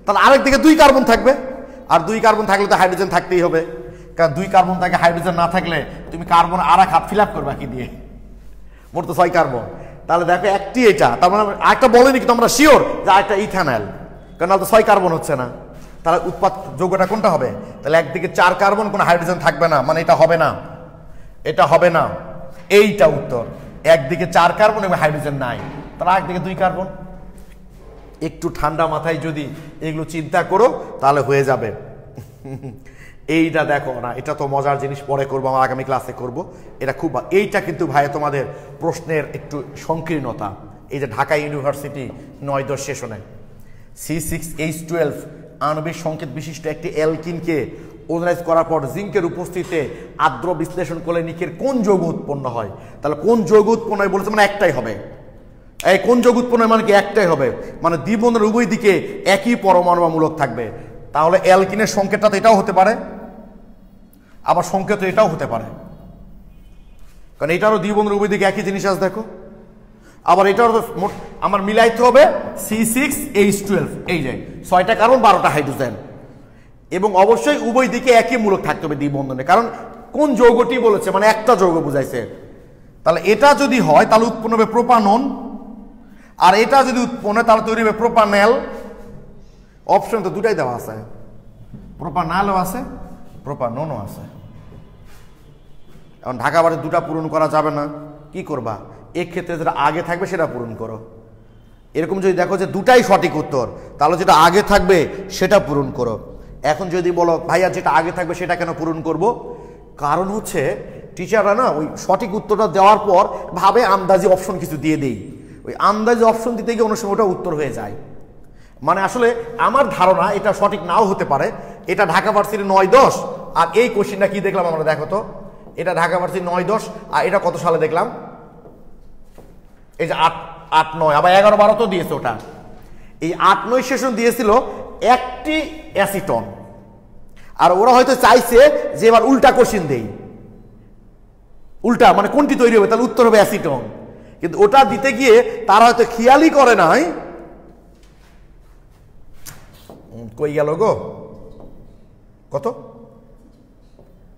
তাহলে আরেকদিকে 2 কার্বন থাকবে, আর 2 কার্বন থাকলে তো হাইড্রোজেন থাকতেই হবে, কারণ 2 কার্বন থাকে, হাইড্রোজেন না থাকলে তুমি কার্বন আর এক হাত ফিল আপ করবা কি দিয়ে? মোট তো 6 কার্বন। তাহলে দেখো একটি এটা, তার মানে আরেকটা বলেনি কিন্তু আমরা শিওর যে আরেকটা ইথানল, কারণ তো 6 কার্বন হচ্ছে না। তাহলে উৎপাদ যৌগটা কোনটা হবে? তাহলে একদিকে 4 কার্বন, কোনো হাইড্রোজেন থাকবে না, মানে এটা হবে না, এটা হবে না, এইটা উত্তর। একদিকে 4 কার্বন এবং হাইড্রোজেন নাই, তাহলে একদিকে 2 কার্বন। একটু ঠান্ডা মাথায় যদি এগুলো চিন্তা করো তাহলে হয়ে যাবে। এইটা দেখো না, এটা তো মজার জিনিস, পরে করবো, আমার আগামী ক্লাসে করব। এটা খুব, এইটা কিন্তু ভাই তোমাদের প্রশ্নের একটু সংকীর্ণতা। এই যে ঢাকা ইউনিভার্সিটি 9-10 সেশনে C6H12 আণবিক সংকেত বিশিষ্ট একটি অ্যালকিনকে ওজোনাইজ করার পর জিঙ্কের উপস্থিতিতে আর্দ্র বিশ্লেষণ করলে নিকের কোন যৌগ উৎপন্ন হয়? তাহলে কোন যৌগ উৎপন্ন হয় বলেছে, মানে একটাই হবে। এই কোন যৌগ উৎপন্ন হয় মানে কি? একটাই হবে, মানে দ্বিবন্ধনের উভয় দিকে একই পরমাণু বা মূলক থাকবে। তাহলে অ্যালকিনের সংকেতটা তো এটাও হতে পারে, আবার সংকেত এটাও হতে পারে, কারণ এটারও দ্বিবন্ধনের উভয় দিকে একই জিনিস আছে দেখো। আবার এটারও তো আমার মিলাইতে হবে C6H12, এই যে 6টা কার্বন 12টা হাইড্রোজেন, এবং অবশ্যই উভয় দিকে একই মূলক থাকতে হবে দ্বিবন্ধনে, কারণ কোন যৌগটি বলেছে, মানে একটা যৌগ বুঝাইছে। তাহলে এটা যদি হয় তাহলে উৎপন্ন হবে প্রোপানন, আর এটা যদি উৎপন্ন হয় তাহলে তৈরি হবে প্রোপানল। অপশন তো দুটাই দেওয়া আছে, প্রোপানলও আছে প্রোপাননও আছে। এখন ঢাকা বাড়ি দুটা পূরণ করা যাবে না, কি করবা? এক্ষেত্রে যেটা আগে থাকবে সেটা পূরণ করো। এরকম যদি দেখো যে দুটাই সঠিক উত্তর, তাহলে যেটা আগে থাকবে সেটা পূরণ করো। এখন যদি বলো ভাইয়া যেটা আগে থাকবে সেটা কেন পূরণ করব? কারণ হচ্ছে টিচাররা না ওই সঠিক উত্তরটা দেওয়ার পর ভাবে আন্দাজি অপশন কিছু দিয়ে দেই, ওই আন্দাজি অপশন দিতে গিয়ে অনেক সময় ওটা উত্তর হয়ে যায়। মানে আসলে আমার ধারণা এটা সঠিক নাও হতে পারে। এটা ঢাকা ভার্সিটি 9-10, আর এই কোশ্চেনটা কি দেখলাম আমরা, দেখো তো, এটা ঢাকা ভার্সিটি 9-10, আর এটা কত সালে দেখলাম? এই যে 8-9, আবার 11-12 তো দিয়েছে ওটা। এই 8-9 সেশন দিয়েছিল একটি অ্যাসিটন, আর ওরা হয়তো চাইছে যে এবার উল্টা কোশ্চেন দেই, উল্টা মানে কোনটি তৈরি হবে, তাহলে উত্তর হবে অ্যাসিটন। কিন্তু ওটা দিতে গিয়ে তারা হয়তো খেয়ালই করে নাই। কই গেল গো? কত?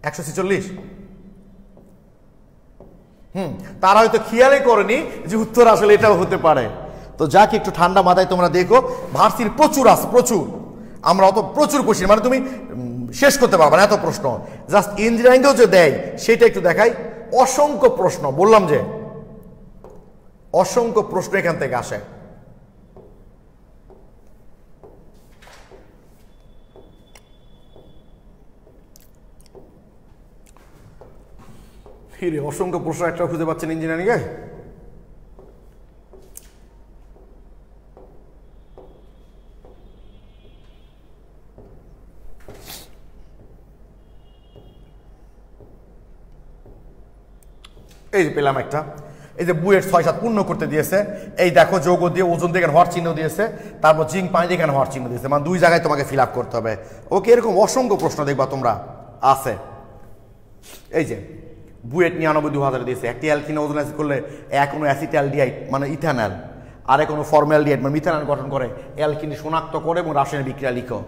146। তারা হয়তো খেয়ালই করেনি যে উত্তর আসলে এটাও হতে পারে। তো যাকে একটু ঠান্ডা মাথায় তোমরা দেখো, ভার্সির প্রচুর আছে, প্রচুর। আমরা অত প্রচুর কোশ্চেন, মানে তুমি শেষ করতে পারবে না এত প্রশ্ন। জাস্ট ইঞ্জিনিয়ারিংও যে দেয় সেটা একটু দেখাই। অসংখ্য প্রশ্ন, বললাম যে অসংখ্য প্রশ্ন এখান থেকে আসে। ফিরে অসংখ্য প্রশ্ন একটা খুঁজে পাচ্ছেন ইঞ্জিনিয়ারিং এ? এই যে পেলাম একটা, এই যে বুয়েট 6-7 পূর্ণ করতে দিয়েছে। এই দেখো যৌগ দিয়ে ওজন দিয়ে হওয়ার চিহ্ন দিয়েছে, তারপর জিঙ্ক পানি দিয়ে হওয়ার চিহ্ন দিয়েছে, মানে দুই জায়গায় তোমাকে ফিল আপ করতে হবে। ওকে, এরকম অসংখ্য প্রশ্ন দেখবা তোমরা আছে। এই যে বুয়েট 99-2000 দিয়েছে, একটি অ্যালকিন ওজন অ্যাসিড করলে কোনো অ্যাসিটালডিহাইড মানে ইথানল, আর কোনো ফর্মালডিহাইড মানে মিথানল গঠন করে, অ্যালকিন শনাক্ত করে এবং রাসায়নিক বিক্রিয়া লিখো।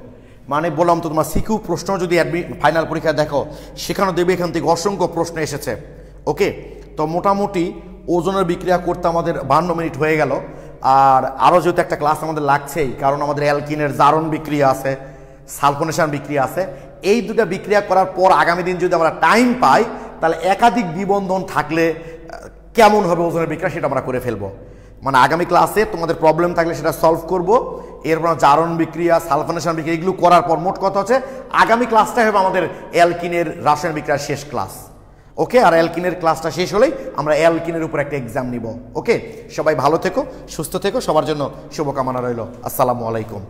মানে বললাম তো, তোমার সিকিউ প্রশ্ন যদি ফাইনাল পরীক্ষা দেখো সেখানে দেখবে এখান থেকে অসংখ্য প্রশ্ন এসেছে। ওকে, তো মোটামুটি ওজনের বিক্রিয়া করতে আমাদের 52 মিনিট হয়ে গেল। আর আরও যেহেতু একটা ক্লাস আমাদের লাগছেই, কারণ আমাদের অ্যালকিনের জারণ বিক্রিয়া আছে, সালফোনেশন বিক্রিয়া আছে। এই দুটা বিক্রিয়া করার পর আগামী দিন যদি আমরা টাইম পাই, তাহলে একাধিক বিবন্ধন থাকলে কেমন হবে ওজনের বিক্রিয়া সেটা আমরা করে ফেলবো। মানে আগামী ক্লাসে তোমাদের প্রবলেম থাকলে সেটা সলভ করব। এরপর জারণ বিক্রিয়া, সালফোনেশন বিক্রিয়া এগুলো করার পর মোট কথা হচ্ছে আগামী ক্লাসটাই হবে আমাদের অ্যালকিনের রাসায়নিক বিক্রিয়ার শেষ ক্লাস। ওকে, আর অ্যালকিনের ক্লাসটা শেষ হলেই আমরা অ্যালকিনের উপর একটা এক্সাম নিব। ওকে, সবাই ভালো থেকো, সুস্থ থেকো, সবার জন্য শুভকামনা রইল। আসসালামু আলাইকুম।